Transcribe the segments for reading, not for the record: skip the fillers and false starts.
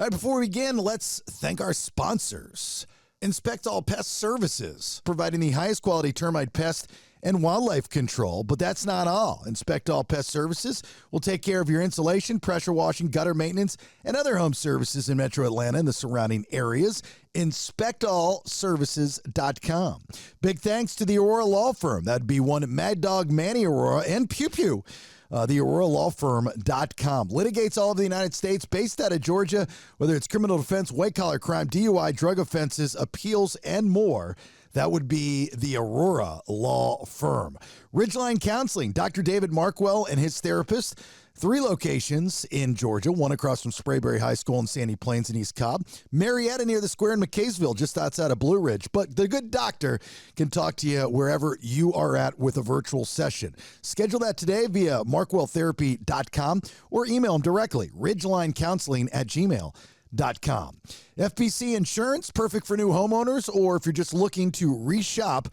All right, before we begin, let's thank our sponsors. Inspect All Pest Services, providing the highest quality termite pest and wildlife control. But that's not all. Inspect All Pest Services will take care of your insulation, pressure washing, gutter maintenance, and other home services in Metro Atlanta and the surrounding areas. InspectAllServices.com. Big thanks to the Aurora Law Firm. That'd be one Mad Dog Manny Aurora and Pew Pew. The AuroraLawFirm.com litigates all of the United States, based out of Georgia, whether it's criminal defense, white-collar crime, DUI, drug offenses, appeals, and more. That would be the Aurora Law Firm. Ridgeline Counseling, Dr. David Markwell and his therapist. 3 locations in Georgia, one across from Sprayberry High School in Sandy Plains and East Cobb. Marietta near the square in McKaysville, just outside of Blue Ridge. But the good doctor can talk to you wherever you are at with a virtual session. Schedule that today via markwelltherapy.com or email him directly, ridgelinecounseling@gmail.com. FPC Insurance, perfect for new homeowners, or if you're just looking to reshop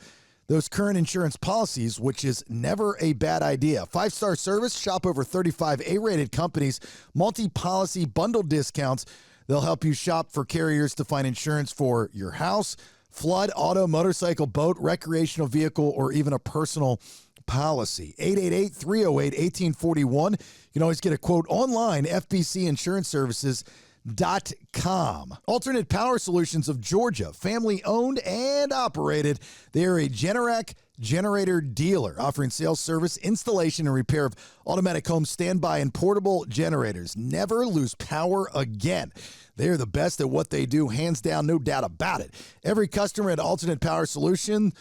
those current insurance policies, which is never a bad idea. 5-star service, shop over 35 A-rated companies, multi-policy bundle discounts. They'll help you shop for carriers to find insurance for your house, flood, auto, motorcycle, boat, recreational vehicle, or even a personal policy. 888-308-1841. You can always get a quote online, FBCInsuranceServices.com. Alternate Power Solutions of Georgia, family owned and operated. They are a Generac generator dealer offering sales, service, installation, and repair of automatic home standby and portable generators. Never lose power again. They're the best at what they do, hands down, no doubt about it. Every customer at Alternate Power Solutions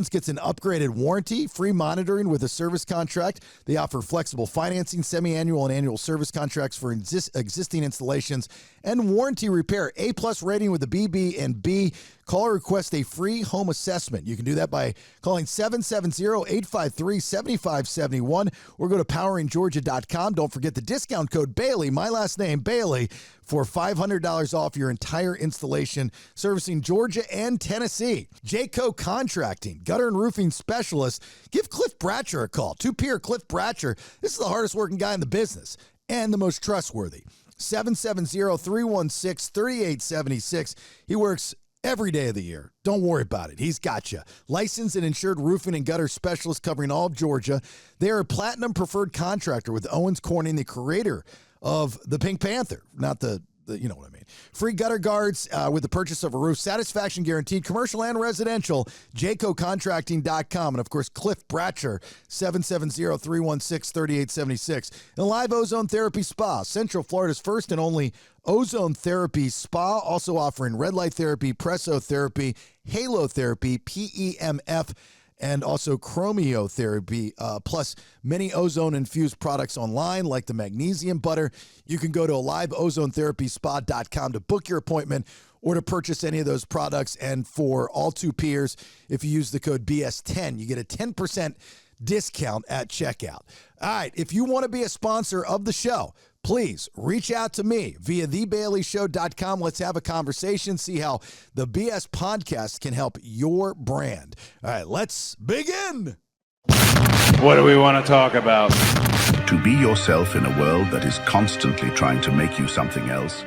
gets an upgraded warranty, free monitoring with a service contract. They offer flexible financing, semi-annual and annual service contracts for existing installations, and warranty repair. A-plus rating with the BB&B. Call or request a free home assessment. You can do that by calling 770-853-7571 or go to poweringgeorgia.com. Don't forget the discount code Bailey, my last name, Bailey, for $500 off your entire installation, servicing Georgia and Tennessee. Jayco Contracting, gutter and roofing specialist. Give Cliff Bratcher a call. Two-peer Cliff Bratcher. This is the hardest working guy in the business and the most trustworthy. 770-316-3876. He works every day of the year. Don't worry about it. He's got you. Licensed and insured roofing and gutter specialist covering all of Georgia. They are a platinum preferred contractor with Owens Corning, the creator of the Pink Panther, not the you know what I mean. Free gutter guards with the purchase of a roof. Satisfaction guaranteed, commercial and residential. JaycoContracting.com. And, of course, Cliff Bratcher, 770-316-3876. And Live Ozone Therapy Spa, Central Florida's first and only ozone therapy spa, also offering red light therapy, presotherapy, halo therapy, PEMF, and also chromiotherapy, plus many ozone-infused products online like the magnesium butter. You can go to liveozoneTherapySpa.com to book your appointment or to purchase any of those products. And for all 2 peers, if you use the code BS10, you get a 10% discount at checkout. All right, if you want to be a sponsor of the show, please reach out to me via thebaileyshow.com. Let's have a conversation, see how the BS podcast can help your brand. All right, let's begin. What do we want to talk about? To be yourself in a world that is constantly trying to make you something else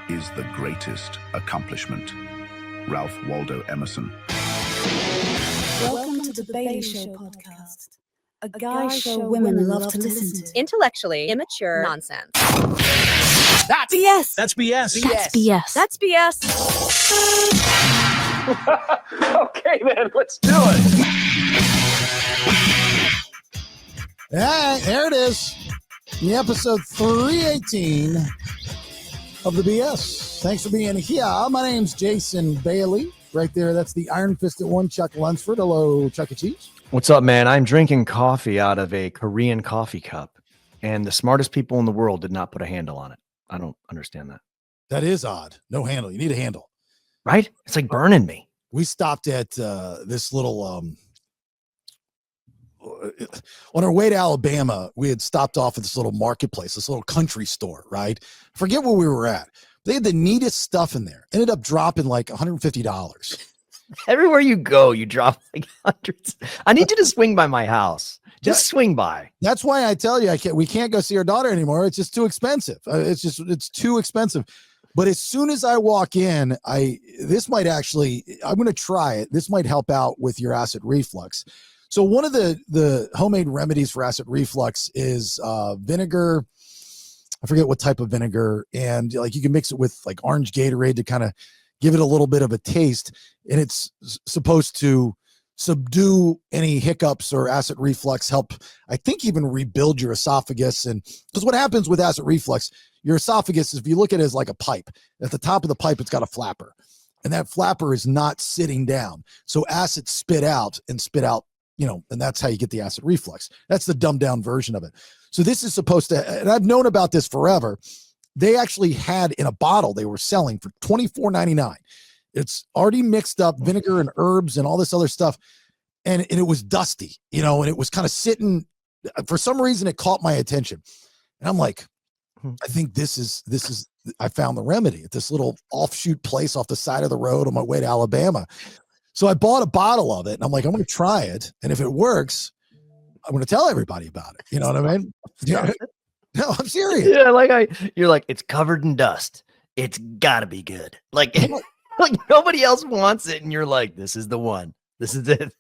is the greatest accomplishment. Ralph Waldo Emerson. Welcome to the Bailey Show podcast. A guy show women love to listen to. Intellectually immature nonsense. That's BS. That's BS. That's BS. That's BS. Okay, then, let's do it. All right, there it is. The episode 318 of the BS. Thanks for being here. My name's Jason Bailey. Right there, that's the iron-fisted one, Chuck Lunsford. Hello, Chuck E. Cheese. What's up, man? I'm drinking coffee out of a Korean coffee cup, and the smartest people in the world did not put a handle on it. I don't understand that. That is odd. No handle. You need a handle. Right? It's like burning me. We stopped at this little, on our way to Alabama, we had stopped off at this little marketplace, this little country store, right? I forget where we were at. They had the neatest stuff in there. Ended up dropping like $150. Everywhere you go, you drop like hundreds. I need you to swing by my house. Just swing by. That's why I tell you, we can't go see our daughter anymore. It's just too expensive. It's too expensive. But as soon as I walk in, I'm going to try it. This might help out with your acid reflux. So one of the homemade remedies for acid reflux is vinegar. I forget what type of vinegar, and like you can mix it with like orange Gatorade to kind of give it a little bit of a taste, and it's supposed to subdue any hiccups or acid reflux, help, I think, even rebuild your esophagus. And because what happens with acid reflux, your esophagus, if you look at it as like a pipe, at the top of the pipe, it's got a flapper, and that flapper is not sitting down. So acid spit out, and that's how you get the acid reflux. That's the dumbed down version of it. So this is supposed to, and I've known about this forever. They actually had in a bottle they were selling for $24.99. It's already mixed up vinegar and herbs and all this other stuff. And it was dusty, and it was kind of sitting. For some reason, it caught my attention. And I'm like, I think this is, I found the remedy at this little offshoot place off the side of the road on my way to Alabama. So I bought a bottle of it, and I'm like, I'm going to try it. And if it works, I'm going to tell everybody about it. You know what I mean? Yeah. No, I'm serious. Yeah, you're like, it's covered in dust. It's gotta be good. Like nobody else wants it, and you're like, this is the one. This is it.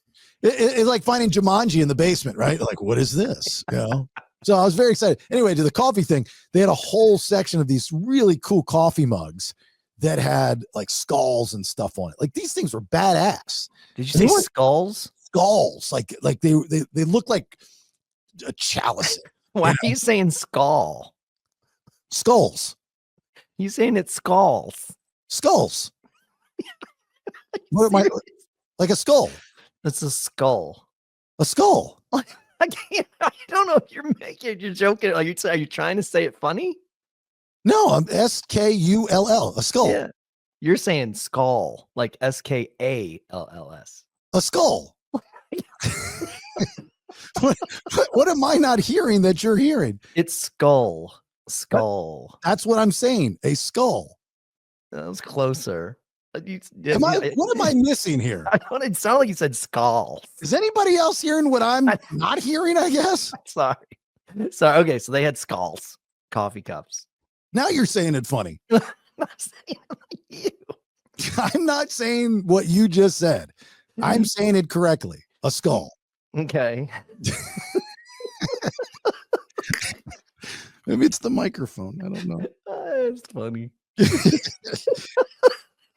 It's like finding Jumanji in the basement, right? Like, what is this? So I was very excited. Anyway, to the coffee thing, they had a whole section of these really cool coffee mugs that had like skulls and stuff on it. Like these things were badass. Did you say skulls? Skulls, like they look like a chalice. Why are you saying skull? Skulls. You saying it's skulls? Skulls. What am I, like a skull? It's a skull. A skull. I don't know if you're joking. Are you trying to say it funny? No, I'm SKULL. A skull. Yeah. You're saying skull, like SKALLS. A skull. What am I not hearing that you're hearing? It's skull. Skull. That's what I'm saying. A skull. That was closer. What am I missing here? It sounded like you said skull. Is anybody else hearing what I'm not hearing, I guess? Sorry. Okay, so they had skulls, coffee cups. Now you're saying it funny. I'm not saying it like you. I'm not saying what you just said. I'm saying it correctly. A skull. Okay. Maybe it's the microphone. I don't know. It's funny.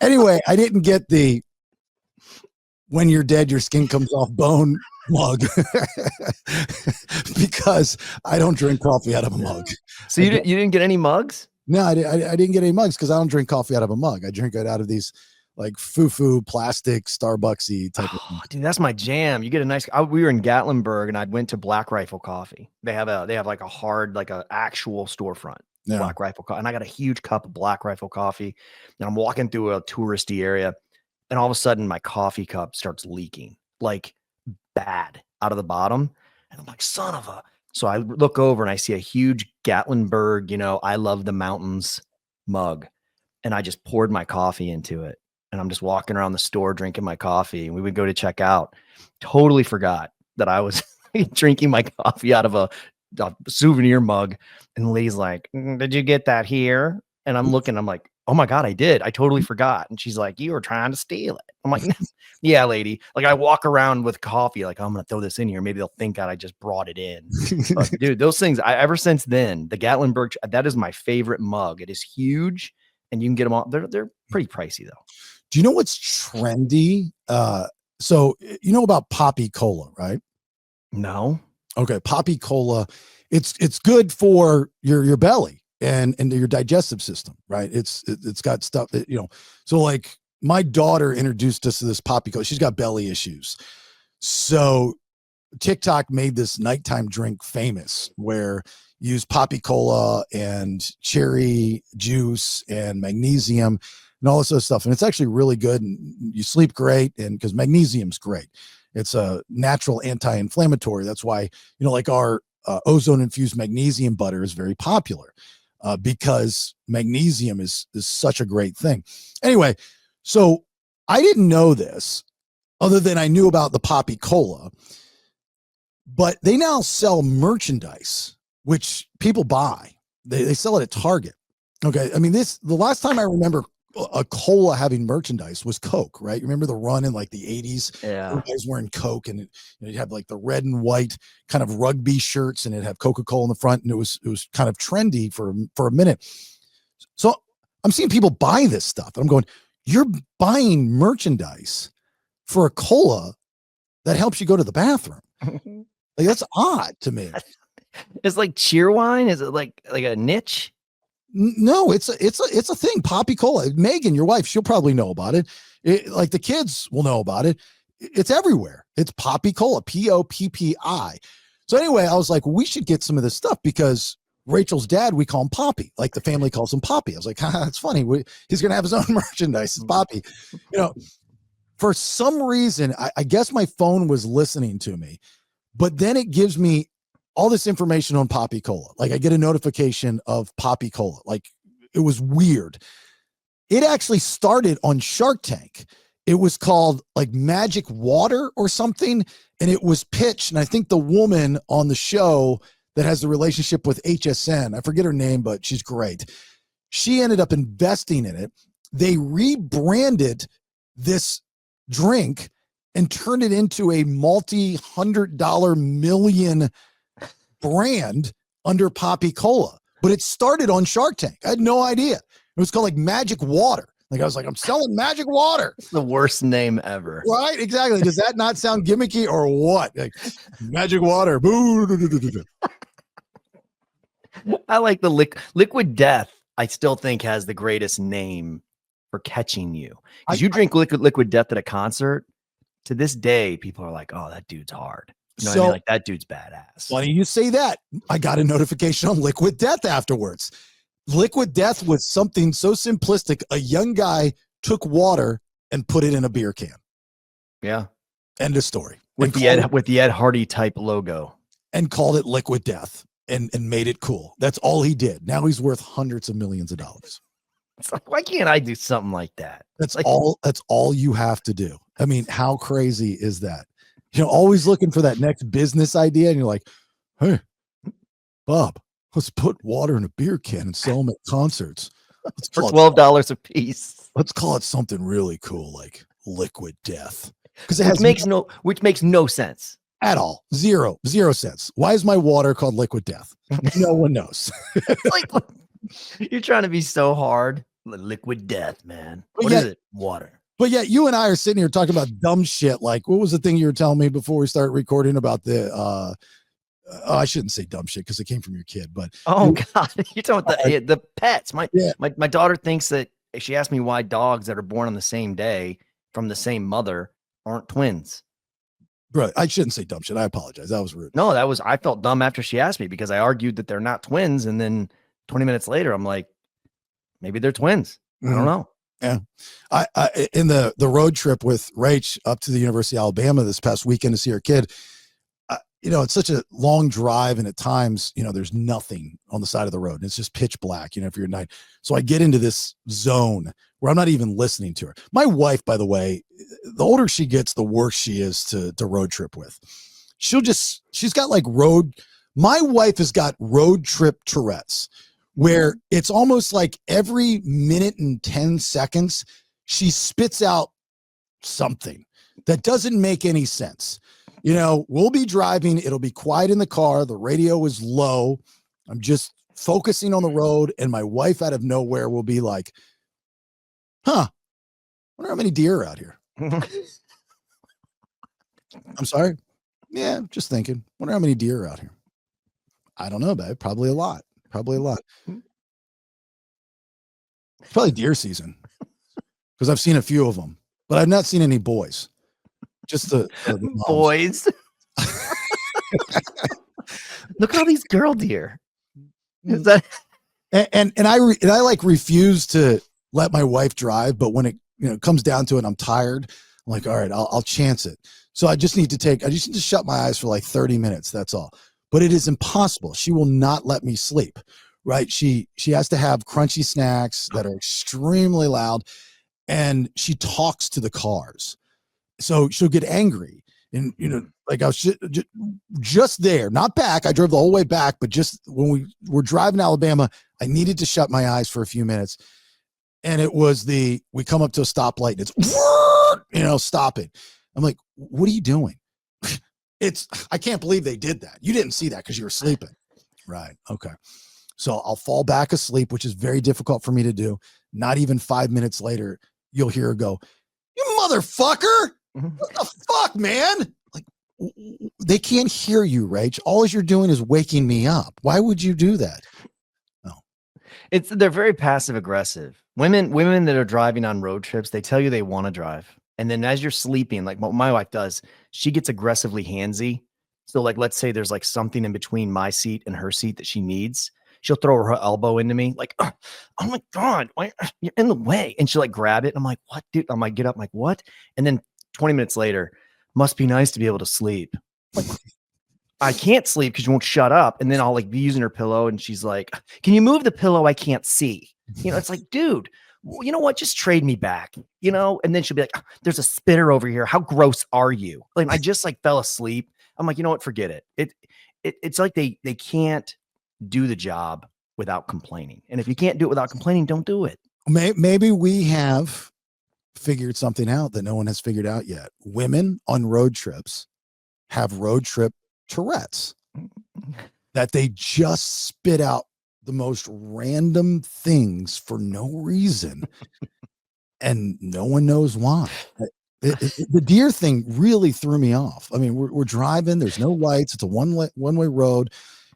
Anyway, I didn't get the when you're dead, your skin comes off bone mug because I don't drink coffee out of a mug. So you didn't get any mugs? No, I didn't get any mugs because I don't drink coffee out of a mug. I drink it out of these like foo-foo plastic Starbucksy type of thing. Dude, that's my jam. You get a nice. We were in Gatlinburg, and I went to Black Rifle Coffee. They have like a hard, like a actual storefront. Yeah. Black Rifle Coffee, and I got a huge cup of Black Rifle coffee, and I'm walking through a touristy area, and all of a sudden my coffee cup starts leaking like bad out of the bottom, and I'm like, son of a. So I look over and I see a huge Gatlinburg, I love the mountains mug, and I just poured my coffee into it, and I'm just walking around the store drinking my coffee, and we would go to check out. Totally forgot that I was drinking my coffee out of a souvenir mug, and Lee's like, did you get that here? And I'm looking, I'm like, oh my God, I did. I totally forgot. And she's like, you were trying to steal it. I'm like, yeah, lady. Like I walk around with coffee, like I'm going to throw this in here. Maybe they'll think that I just brought it in. But, dude, those things, ever since then, the Gatlinburg, that is my favorite mug. It is huge, and you can get them all. They're pretty pricey though. Do you know what's trendy? So you know about Poppy Cola, right? No. Okay, Poppy Cola, it's good for your belly and your digestive system, right? It's got stuff that, so like my daughter introduced us to this Poppy Cola. She's got belly issues. So TikTok made this nighttime drink famous where you use Poppy Cola and cherry juice and magnesium and all this other stuff. And it's actually really good, and you sleep great, and because magnesium's great. It's a natural anti-inflammatory. That's why, like our ozone-infused magnesium butter is very popular because magnesium is such a great thing. Anyway, so I didn't know this other than I knew about the Poppy Cola, but they now sell merchandise, which people buy. They sell it at Target. Okay. I mean, the last time I remember a cola having merchandise was Coke, right? You remember the run in like the 80s? Yeah. Everybody's wearing Coke, and you'd have like the red and white kind of rugby shirts, and it'd have Coca-Cola in the front, and it was kind of trendy for a minute. So I'm seeing people buy this stuff. And I'm going, you're buying merchandise for a cola that helps you go to the bathroom. Like, that's odd to me. It's like cheer wine. Is it like a niche? No, it's a thing. Poppy Cola. Megan, your wife, she'll probably know about it. Like the kids will know about it. It's everywhere. It's Poppy Cola, Poppi. So anyway, I was like, we should get some of this stuff because Rachel's dad, we call him Poppy. Like the family calls him Poppy. I was like, that's funny. He's gonna have his own merchandise. It's Poppy. For some reason, I guess my phone was listening to me, but then it gives me all this information on Poppy Cola. Like I get a notification of Poppy Cola. Like it was weird. It actually started on Shark Tank. It was called like Magic Water or something. And it was pitched. And I think the woman on the show that has the relationship with HSN, I forget her name, but she's great. She ended up investing in it. They rebranded this drink and turned it into a multi-$100 million brand under Poppy Cola, but it started on Shark Tank. I had no idea. It was called like Magic Water. Like I was like, I'm selling Magic Water. It's the worst name ever. Right? Exactly. Does that not sound gimmicky or what? Like Magic Water. I like the Liquid Death. I still think has the greatest name for catching you. Because you drink liquid Death at a concert. To this day, people are like, "Oh, that dude's hard." You know what I mean? Like that dude's badass. Funny you say that. I got a notification on Liquid Death afterwards. Liquid Death was something so simplistic. A young guy took water and put it in a beer can. Yeah. End of story. With the Ed Hardy type logo. And called it Liquid Death and made it cool. That's all he did. Now he's worth hundreds of millions of dollars. Why can't I do something like that? That's all you have to do. I mean, how crazy is that? Always looking for that next business idea. And you're like, hey, Bob, let's put water in a beer can and sell them at concerts. For $12 a piece. Let's call it something really cool, like Liquid Death. Because which makes no sense. At all. Zero sense. Why is my water called Liquid Death? No one knows. Like, you're trying to be so hard. Liquid Death, man. What is it? Water. But yet you and I are sitting here talking about dumb shit. Like, what was the thing you were telling me before we started recording about the, I shouldn't say dumb shit because it came from your kid, but. Oh God. You're talking about the pets. My daughter thinks that she asked me why dogs that are born on the same day from the same mother aren't twins. Bro, I shouldn't say dumb shit. I apologize. That was rude. No, I felt dumb after she asked me because I argued that they're not twins. And then 20 minutes later, I'm like, maybe they're twins. I don't know. Yeah. I in the road trip with Rach up to the University of Alabama this past weekend to see her kid, it's such a long drive. And at times, there's nothing on the side of the road. And it's just pitch black, if you're at night. So I get into this zone where I'm not even listening to her. My wife, by the way, the older she gets, the worse she is to road trip with. She's got like my wife has got road trip Tourettes, where it's almost like every minute and 10 seconds, she spits out something that doesn't make any sense. We'll be driving. It'll be quiet in the car. The radio is low. I'm just focusing on the road. And my wife out of nowhere will be like, I wonder how many deer are out here. I'm sorry. Yeah, just thinking. Wonder how many deer are out here. I don't know, babe. Probably a lot. Probably deer season because I've seen a few of them, but I've not seen any boys. Just the boys. Look at all these girl deer. Is that? And I like refuse to let my wife drive, but when it comes down to it, I'm tired. I'm like, all right, I'll chance it. So I just need to shut my eyes for like 30 minutes. That's all. But it is impossible. She will not let me sleep, right? She has to have crunchy snacks that are extremely loud, and she talks to the cars. So she'll get angry. And, Like I was just there, not back. I drove the whole way back, but just when we were driving to Alabama, I needed to shut my eyes for a few minutes. And it was we come up to a stoplight and it's, stop it. I'm like, what are you doing? I can't believe they did that. You didn't see that because you were sleeping. Right. Okay. So I'll fall back asleep, which is very difficult for me to do. Not even 5 minutes later, you'll hear her go, you motherfucker. What the fuck, man? Like, they can't hear you, Rach. All you're doing is waking me up. Why would you do that? No. They're very passive aggressive. Women that are driving on road trips, they tell you they want to drive. And then as you're sleeping, like what my wife does, she gets aggressively handsy. So like, let's say there's like something in between my seat and her seat that she needs. She'll throw her elbow into me like, oh my God, you're in the way. And she'll like grab it. I'm like, what, dude? I might get up. I'm like, what? And then 20 minutes later, must be nice to be able to sleep. Like, I can't sleep because you won't shut up. And then I'll like be using her pillow. And she's like, can you move the pillow? I can't see. It's like, dude, you know what? Just trade me back, And then she'll be like, there's a spitter over here. How gross are you? Like, I just like fell asleep. I'm like, you know what? Forget it. It's like they can't do the job without complaining. And if you can't do it without complaining, don't do it. Maybe we have figured something out that no one has figured out yet. Women on road trips have road trip Tourettes, that they just spit out the most random things for no reason. And no one knows why. The deer thing really threw me off. I mean, we're driving, there's no lights. It's a one-way road,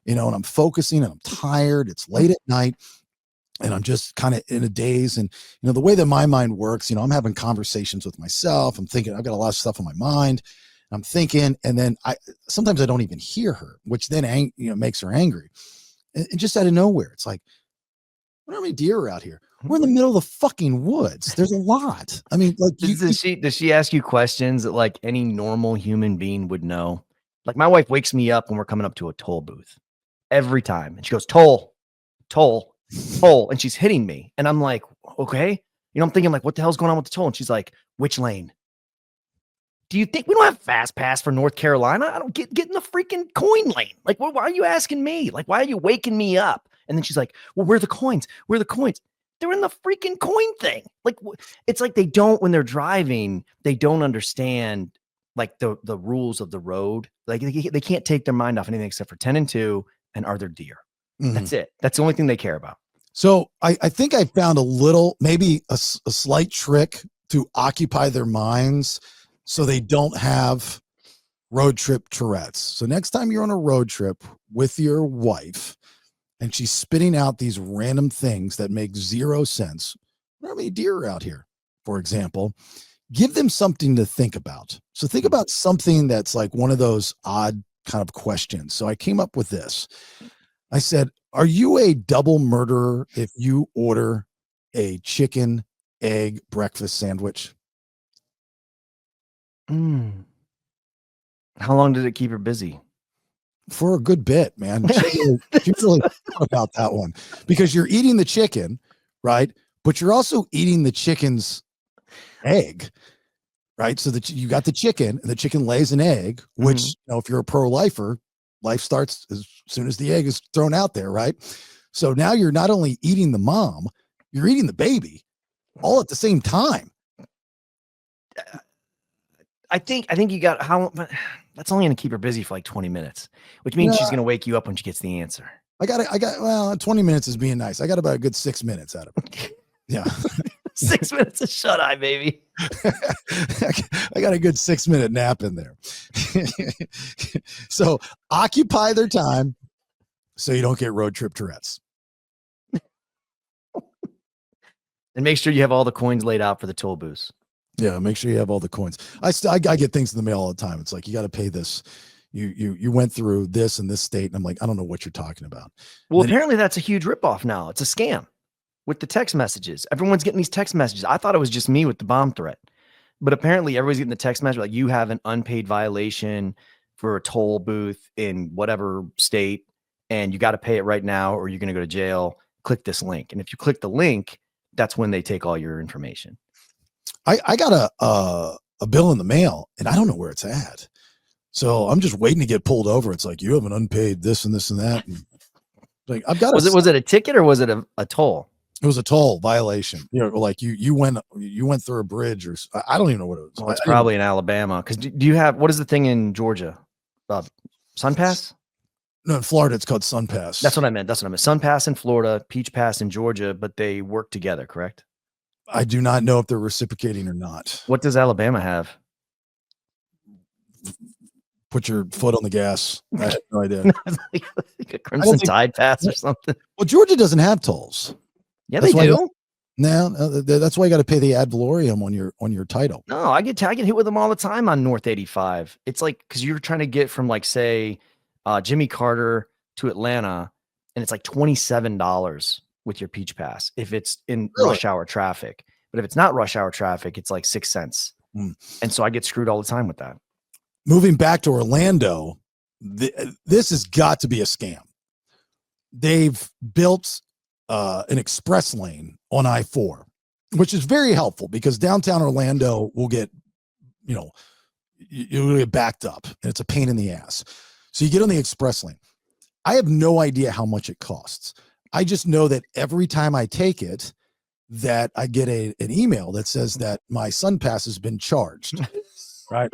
and I'm focusing and I'm tired. It's late at night and I'm just kind of in a daze. And, the way that my mind works, I'm having conversations with myself. I'm thinking, I've got a lot of stuff on my mind. I'm thinking, and then sometimes I don't even hear her, which then, makes her angry. And just out of nowhere, it's like, what are many deer are out here? We're in the middle of the fucking woods. There's a lot. I mean, like, does she ask you questions that like any normal human being would know? Like my wife wakes me up when we're coming up to a toll booth every time. And she goes, toll. And she's hitting me. And I'm like, okay. I'm thinking like, what the hell's going on with the toll? And she's like, which lane? Do you think we don't have fast pass for North Carolina? I don't get in the freaking coin lane. Like, why are you asking me? Like, why are you waking me up? And then she's like, well, where are the coins? Where are the coins? They're in the freaking coin thing. Like, it's like when they're driving, they don't understand like the rules of the road. Like they can't take their mind off anything except for 10 and 2 and are there deer. Mm-hmm. That's it. That's the only thing they care about. So I think I found maybe a slight trick to occupy their minds so they don't have road trip Tourettes. So next time you're on a road trip with your wife and she's spitting out these random things that make zero sense, there are many deer out here, for example, give them something to think about. So think about something that's like one of those odd kind of questions. So I came up with this. I said, are you a double murderer if you order a chicken egg breakfast sandwich? How long did it keep her busy? For a good bit, man. She really thought about that one because you're eating the chicken, right? But you're also eating the chicken's egg, right? So that you got the chicken and the chicken lays an egg, which, if you're a pro-lifer, life starts as soon as the egg is thrown out there, right? So now you're not only eating the mom, you're eating the baby all at the same time. I think you got that's only going to keep her busy for like 20 minutes, which means she's going to wake you up when she gets the answer. Well, 20 minutes is being nice. I got about a good 6 minutes out of it. Yeah. 6 minutes of shut eye, baby. I got a good 6 minute nap in there. So occupy their time so you don't get road trip Tourettes. And make sure you have all the coins laid out for the toll booths. Yeah, make sure you have all the coins. I get things in the mail all the time. It's like, you got to pay this. You went through this in this state. And I'm like, I don't know what you're talking about. Well, apparently that's a huge ripoff now. It's a scam with the text messages. Everyone's getting these text messages. I thought it was just me with the bomb threat. But apparently everybody's getting the text message like, you have an unpaid violation for a toll booth in whatever state, and you got to pay it right now or you're going to go to jail. Click this link. And if you click the link, that's when they take all your information. I got a bill in the mail and I don't know where it's at. So I'm just waiting to get pulled over. It's like, you have an unpaid this and this and that. And like, I've got Was it a ticket or was it a toll? It was a toll violation. You know, like you went through a bridge or I don't even know what it was. Well, it's probably in Alabama. Because do you have, what is the thing in Georgia? Sun Pass? No, in Florida, it's called Sun Pass. That's what I meant. Sun Pass in Florida, Peach Pass in Georgia, but they work together, correct? I do not know if they're reciprocating or not. What does Alabama have? Put your foot on the gas. I have no idea. like a Crimson Tide Pass or something. Well, Georgia doesn't have tolls. Yeah, they do. No, that's why you got to pay the ad valorem on your title. No, I get hit with them all the time on North 85. It's like, because you're trying to get from like, say, Jimmy Carter to Atlanta, and it's like $27 with your Peach Pass if it's in rush hour traffic. But if it's not rush hour traffic, it's like 6 cents. And so I get screwed all the time with that. Moving back to Orlando, this has got to be a scam. They've built an express lane on I-4, which is very helpful because downtown Orlando will get, you'll get backed up and it's a pain in the ass. So you get on the express lane. I have no idea how much it costs. I just know that every time I take it, that I get an email that says that my Sun Pass has been charged. Right.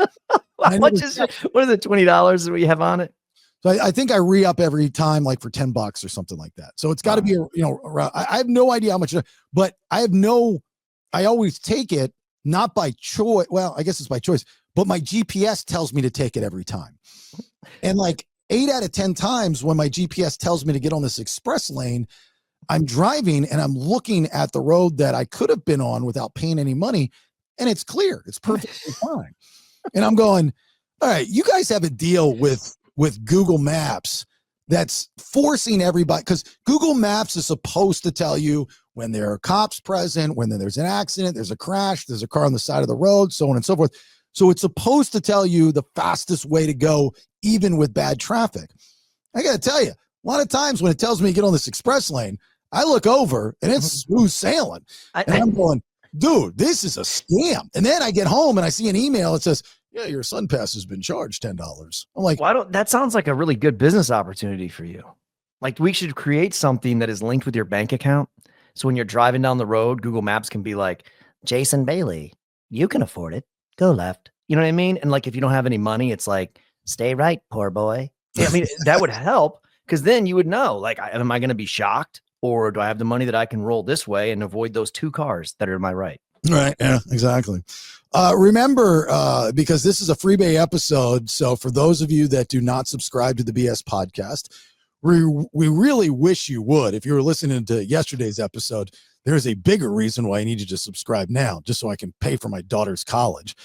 What is it, $20 that we have on it? So I think I re-up every time, like for $10 or something like that. So it's got to be, around, I have no idea how much, but I always take it, not by choice. Well, I guess it's by choice, but my GPS tells me to take it every time. And like 8 out of 10 times when my GPS tells me to get on this express lane, I'm driving and I'm looking at the road that I could have been on without paying any money. And it's clear. It's perfectly fine. And I'm going, all right, you guys have a deal with Google Maps that's forcing everybody, because Google Maps is supposed to tell you when there are cops present, when there's an accident, there's a crash, there's a car on the side of the road, so on and so forth. So it's supposed to tell you the fastest way to go, even with bad traffic. I got to tell you, a lot of times when it tells me to get on this express lane, I look over and it's smooth sailing. And I'm going, dude, this is a scam. And then I get home and I see an email that says, yeah, your Sun Pass has been charged $10. I'm like, that sounds like a really good business opportunity for you. Like, we should create something that is linked with your bank account. So when you're driving down the road, Google Maps can be like, Jason Bailey, you can afford it. Go left. You know what I mean? And like, if you don't have any money, it's like, stay right, poor boy. Yeah, I mean, that would help, because then you would know, like, am I going to be shocked, or do I have the money that I can roll this way and avoid those 2 cars that are to my right? Right. Yeah, exactly. Remember, because this is a Freebay episode, so for those of you that do not subscribe to the BS podcast, we really wish you would. If you were listening to yesterday's episode, there's a bigger reason why I need you to subscribe now, just so I can pay for my daughter's college.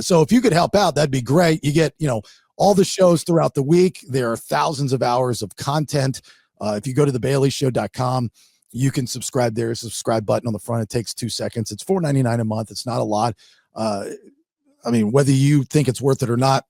So if you could help out, that'd be great. You get, all the shows throughout the week. There are thousands of hours of content. If you go to thebaileyshow.com, you can subscribe there. Subscribe button on the front. It takes 2 seconds. It's $4.99 a month. It's not a lot. I mean, whether you think it's worth it or not,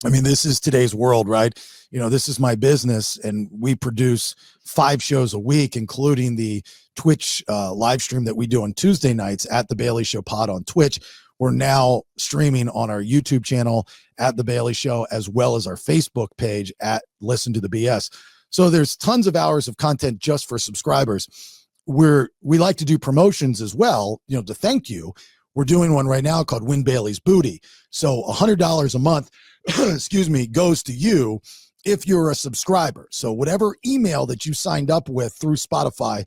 I mean, this is today's world, right? This is my business, and we produce 5 shows a week, including the Twitch live stream that we do on Tuesday nights at the Bailey Show Pod on Twitch. We're now streaming on our YouTube channel at the Bailey Show, as well as our Facebook page at Listen to the BS. So there's tons of hours of content just for subscribers. We like to do promotions as well, to thank you. We're doing one right now called Win Bailey's Booty. So $100 a month, excuse me, goes to you if you're a subscriber. So whatever email that you signed up with through Spotify,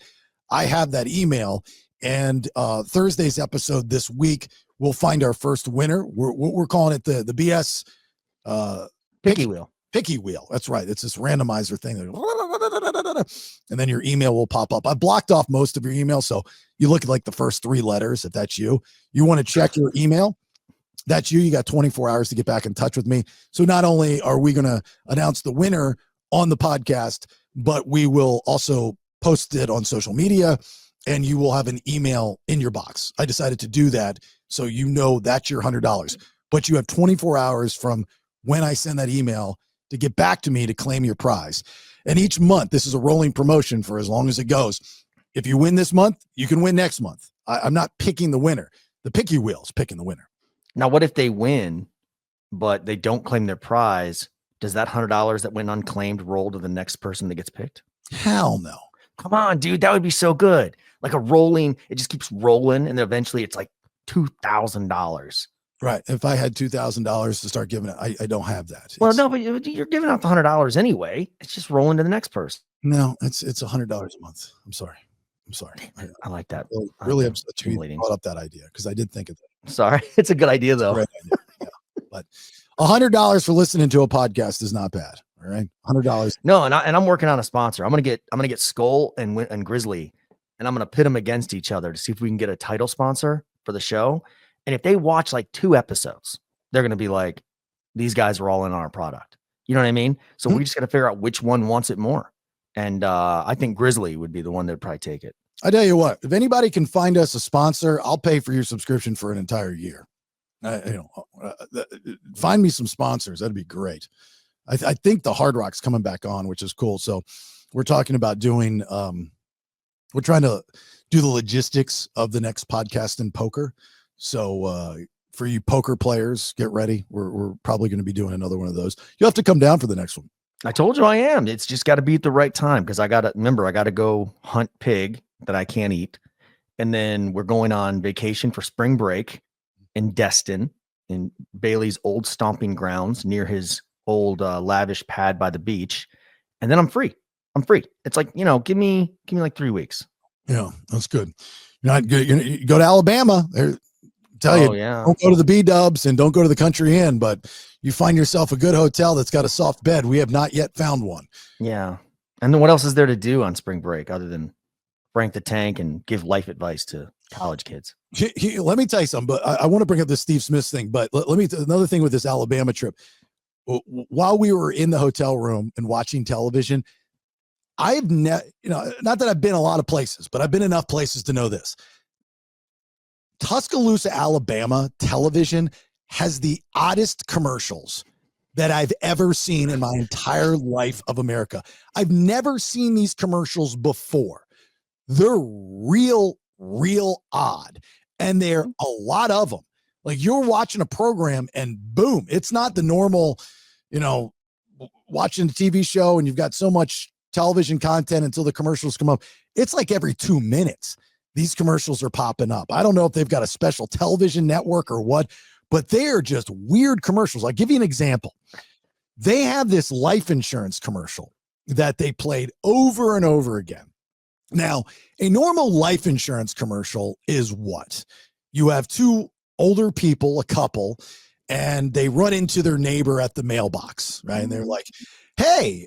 I have that email. And Thursday's episode this week, we'll find our first winner. We're calling it the BS Picky wheel. Picky wheel. That's right. It's this randomizer thing. And then your email will pop up. I blocked off most of your email, so you look at like the first 3 letters. If that's you, you want to check your email. That's you. You got 24 hours to get back in touch with me. So not only are we going to announce the winner on the podcast, but we will also post it on social media, and you will have an email in your box. I decided to do that so that's your $100. But you have 24 hours from when I send that email to get back to me to claim your prize. And each month, this is a rolling promotion for as long as it goes. If you win this month, you can win next month. I'm not picking the winner. The picky wheel's picking the winner. Now, what if they win but they don't claim their prize, does that $100 that went unclaimed roll to the next person that gets picked? Hell no. Come on, dude. That would be so good. Like a rolling, it just keeps rolling. And then eventually it's like $2,000. Right. If I had $2,000 to start giving it, I don't have that. Well, no, but you're giving out the $100 anyway. It's just rolling to the next person. No, it's $100 a month. I'm sorry. I like that. Really upset you brought up that idea because I did think of that. Sorry. It's a good idea though. Idea. Yeah. But $100 for listening to a podcast is not bad. All right. $100. No, and I'm working on a sponsor. I'm gonna get Skull and Grizzly, and I'm gonna pit them against each other to see if we can get a title sponsor for the show. And if they watch like 2 episodes, they're gonna be like, these guys are all in on our product. You know what I mean? So we just gotta figure out which one wants it more. And I think Grizzly would be the one that'd probably take it. I tell you what, if anybody can find us a sponsor, I'll pay for your subscription for an entire year. Find me some sponsors. That'd be great. I think the Hard Rock's coming back on, which is cool. So we're talking about doing, we're trying to do the logistics of the next podcast in poker. So for you poker players, get ready. We're probably going to be doing another one of those. You'll have to come down for the next one. I told you I am. It's just got to be at the right time because I got to go hunt pig that I can't eat. And then we're going on vacation for spring break in Destin, in Bailey's old stomping grounds near his old lavish pad by the beach. And then I'm free. It's like, give me like 3 weeks. Yeah, that's good. You're not good. You go to Alabama. Don't go to the B-dubs and don't go to the Country Inn, but you find yourself a good hotel that's got a soft bed. We have not yet found one. Yeah. And then what else is there to do on spring break other than Frank the Tank and give life advice to college kids? Let me tell you something, but I want to bring up this Steve Smith thing, but let me, another thing with this Alabama trip. While we were in the hotel room and watching television, I've never, not that I've been a lot of places, but I've been enough places to know this. Tuscaloosa, Alabama television has the oddest commercials that I've ever seen in my entire life of America. I've never seen these commercials before. They're real odd. And there are a lot of them. Like you're watching a program and boom, it's not the normal, watching a TV show and you've got so much television content until the commercials come up. It's like every 2 minutes. These commercials are popping up. I don't know if they've got a special television network or what, but they are just weird commercials. I'll give you an example. They have this life insurance commercial that they played over and over again. Now, a normal life insurance commercial is what? You have 2 older people, a couple, and they run into their neighbor at the mailbox, right? And they're like, hey,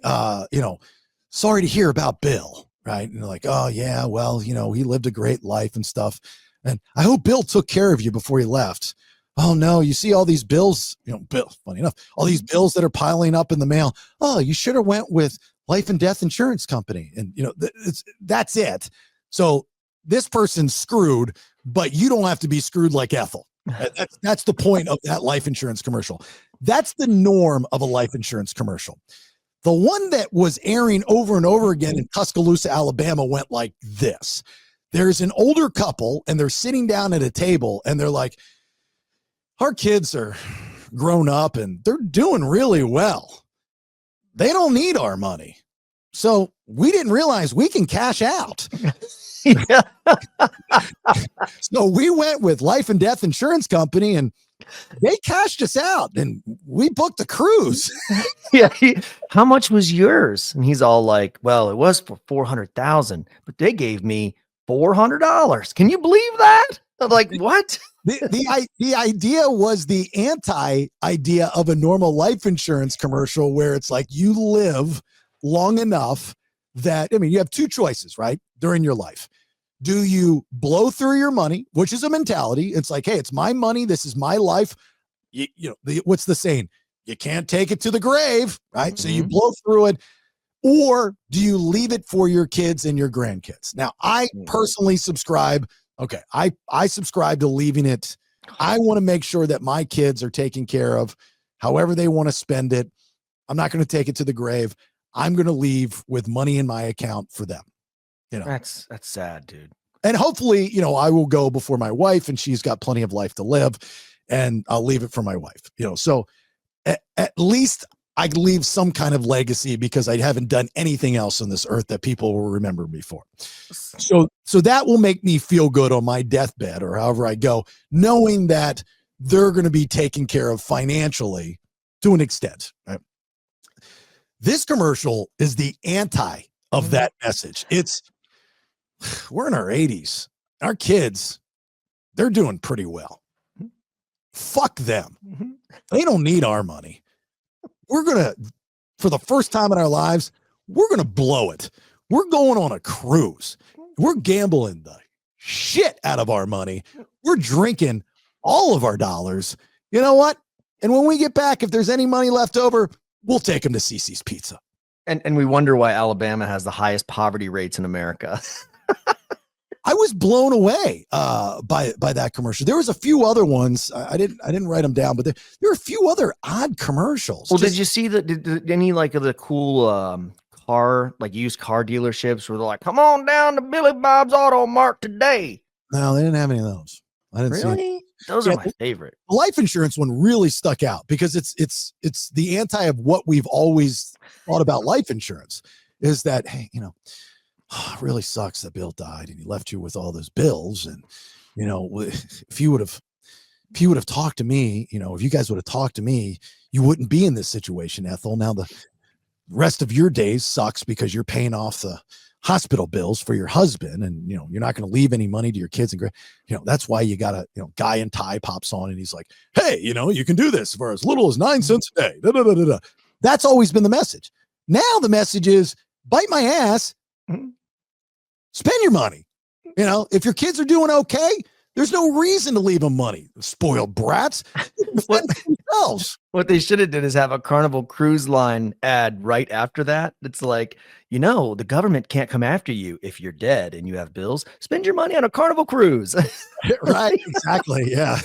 sorry to hear about Bill. Right. And they're like, oh, yeah, well, he lived a great life and stuff. And I hope Bill took care of you before he left. Oh, no, you see all these bills, Bill, funny enough, all these bills that are piling up in the mail. Oh, you should have went with Life and Death Insurance Company. And, that's it. So this person's screwed, but you don't have to be screwed like Ethel. That's the point of that life insurance commercial. That's the norm of a life insurance commercial. The one that was airing over and over again in Tuscaloosa, Alabama went like this. There's an older couple and they're sitting down at a table and they're like, our kids are grown up and they're doing really well. They don't need our money. So we didn't realize we can cash out. So we went with Life and Death Insurance Company and they cashed us out and we booked a cruise. Yeah. How much was yours? And he's all like, well, it was for $400,000, but they gave me $400. Can you believe that? I'm like, what? The idea was the anti-idea of a normal life insurance commercial where it's like you live long enough that, you have 2 choices, right? During your life. Do you blow through your money, which is a mentality? It's like, hey, it's my money. This is my life. What's the saying? You can't take it to the grave, right? Mm-hmm. So you blow through it. Or do you leave it for your kids and your grandkids? Now, I personally subscribe. Okay, I subscribe to leaving it. I want to make sure that my kids are taken care of however they want to spend it. I'm not going to take it to the grave. I'm going to leave with money in my account for them. That's sad, dude. And hopefully, I will go before my wife and she's got plenty of life to live and I'll leave it for my wife, so at least I leave some kind of legacy because I haven't done anything else on this earth that people will remember me for. So that will make me feel good on my deathbed or however I go, knowing that they're going to be taken care of financially to an extent. Right? This commercial is the anti of that message. We're in our 80s. Our kids, they're doing pretty well. Fuck them. They don't need our money. We're going to, for the first time in our lives, we're going to blow it. We're going on a cruise. We're gambling the shit out of our money. We're drinking all of our dollars. You know what? And when we get back, if there's any money left over, we'll take them to CC's Pizza. And we wonder why Alabama has the highest poverty rates in America. I was blown away by that commercial. There was a few other ones. I didn't write them down, but there were a few other odd commercials. Well, did you see did any like of the cool used car dealerships where they're like, come on down to Billy Bob's Auto Mart today? No, they didn't have any of those. I didn't see it. Those are my favorite. The life insurance one really stuck out because it's the anti of what we've always thought about life insurance is that, hey, it really sucks that Bill died and he left you with all those bills. And, if you would have talked to me, if you guys would have talked to me, you wouldn't be in this situation, Ethel. Now the rest of your days sucks because you're paying off the hospital bills for your husband and, you're not going to leave any money to your kids. And, that's why you got guy in tie pops on and he's like, hey, you can do this for as little as 9 cents a day. Da, da, da, da, da. That's always been the message. Now the message is bite my ass. Spend your money. If your kids are doing okay, there's no reason to leave them money. Spoiled brats. What they should have did is have a Carnival Cruise Line ad right after that. It's like, the government can't come after you if you're dead and you have bills. Spend your money on a Carnival cruise. Right. Exactly. Yeah.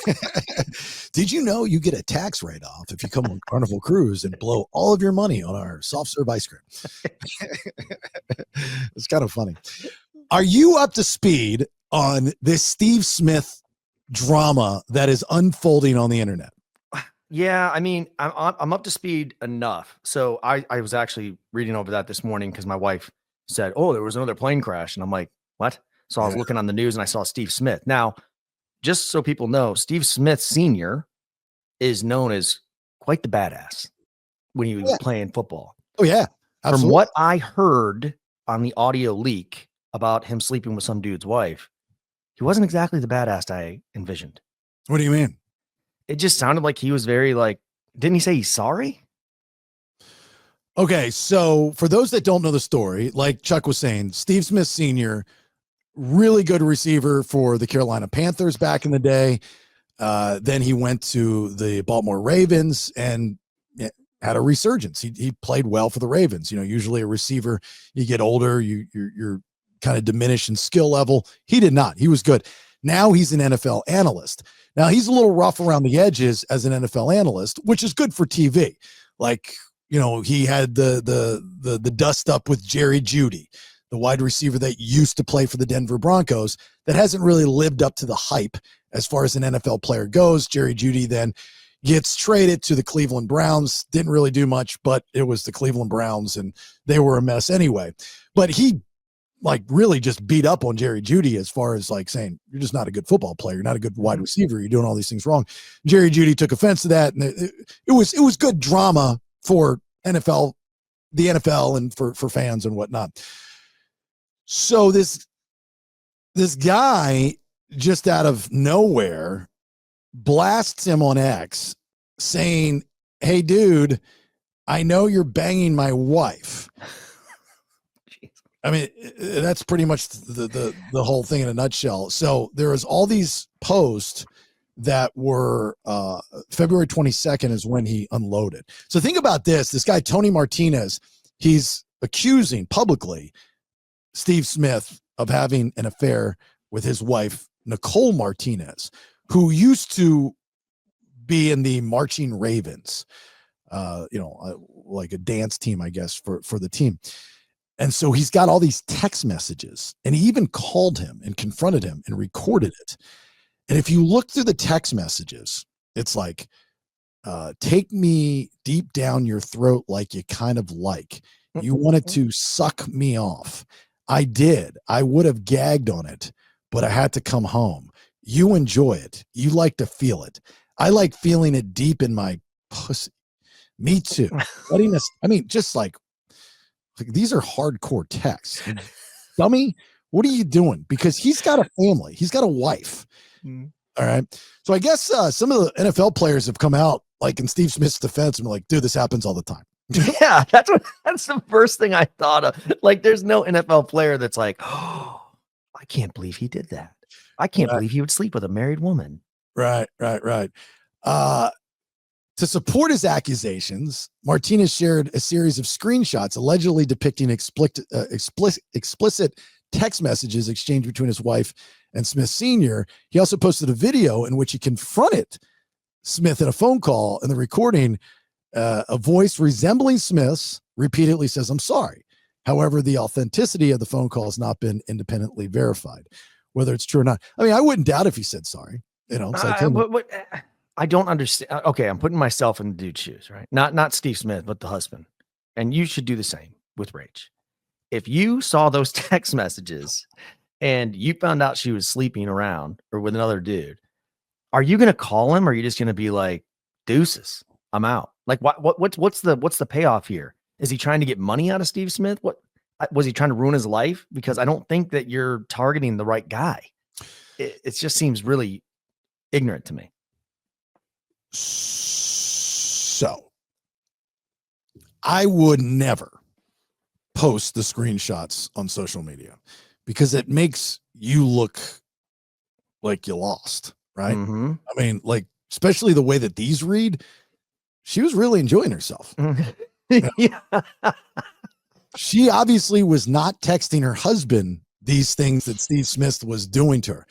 Did you know you get a tax write-off if you come on Carnival Cruise and blow all of your money on our soft serve ice cream? It's kind of funny. Are you up to speed on this Steve Smith drama that is unfolding on the internet? Yeah, I mean, I'm up to speed enough. So I was actually reading over that this morning because my wife said, oh, there was another plane crash. And I'm like, what? So I was looking on the news and I saw Steve Smith. Now, just so people know, Steve Smith Sr. is known as quite the badass when he was playing football. Oh, yeah. Absolutely. From what I heard on the audio leak about him sleeping with some dude's wife, he wasn't exactly the badass I envisioned. What do you mean? It just sounded like he was very didn't he say he's sorry? Okay, so for those that don't know the story, like Chuck was saying, Steve Smith Sr., really good receiver for the Carolina Panthers back in the day. Then he went to the Baltimore Ravens and had a resurgence. He played well for the Ravens. Usually a receiver, you get older, you're kind of diminish in skill level. He did not. He was good. Now he's an NFL analyst. Now he's a little rough around the edges as an NFL analyst, which is good for TV. He had the dust up with Jerry Jeudy, the wide receiver that used to play for the Denver Broncos that hasn't really lived up to the hype as far as an NFL player goes. Jerry Jeudy then gets traded to the Cleveland Browns. Didn't really do much, but it was the Cleveland Browns and they were a mess anyway. But he really just beat up on Jerry Jeudy as far as saying, you're just not a good football player. You're not a good wide receiver. You're doing all these things wrong. Jerry Jeudy took offense to that. And it was good drama for the NFL and for fans and whatnot. So this guy just out of nowhere blasts him on X saying, hey dude, I know you're banging my wife. I mean, that's pretty much the whole thing in a nutshell. So there was all these posts that were February 22nd is when he unloaded. So think about this. This guy, Tony Martinez, he's accusing publicly Steve Smith of having an affair with his wife, Nicole Martinez, who used to be in the Marching Ravens, like a dance team, I guess, for the team. And so he's got all these text messages, and he even called him and confronted him and recorded it. And if you look through the text messages, it's like, take me deep down your throat like you kind of like. You wanted to suck me off. I did. I would have gagged on it, but I had to come home. You enjoy it. You like to feel it. I like feeling it deep in my pussy. Me too. Letting us, I mean, just like these are hardcore texts. Dummy, what are you doing? Because he's got a family. He's got a wife. All right. So I guess some of the NFL players have come out, like in Steve Smith's defense, and been like, dude, this happens all the time. Yeah, that's the first thing I thought of. Like, there's no NFL player that's like, oh, I can't believe he did that. I can't believe he would sleep with a married woman. Right. To support his accusations, Martinez shared a series of screenshots allegedly depicting explicit text messages exchanged between his wife and Smith Sr. He also posted a video in which he confronted Smith in a phone call. In the recording, a voice resembling Smith's repeatedly says, "I'm sorry." However, the authenticity of the phone call has not been independently verified, whether it's true or not. I mean, I wouldn't doubt if he said sorry. You know, it's like, I don't understand. Okay, I'm putting myself in the dude's shoes, right? Not Steve Smith, but the husband. And you should do the same with Rach. If you saw those text messages and you found out she was sleeping around or with another dude, are you going to call him, or are you just going to be like, deuces, I'm out? Like, what's the payoff here? Is he trying to get money out of Steve Smith? What was he trying to ruin his life? Because I don't think that you're targeting the right guy. It just seems really ignorant to me. So I would never post the screenshots on social media because it makes you look like you lost, right? Mm-hmm. I mean, like, especially the way that these read, she was really enjoying herself. Yeah. She obviously was not texting her husband these things that Steve Smith was doing to her.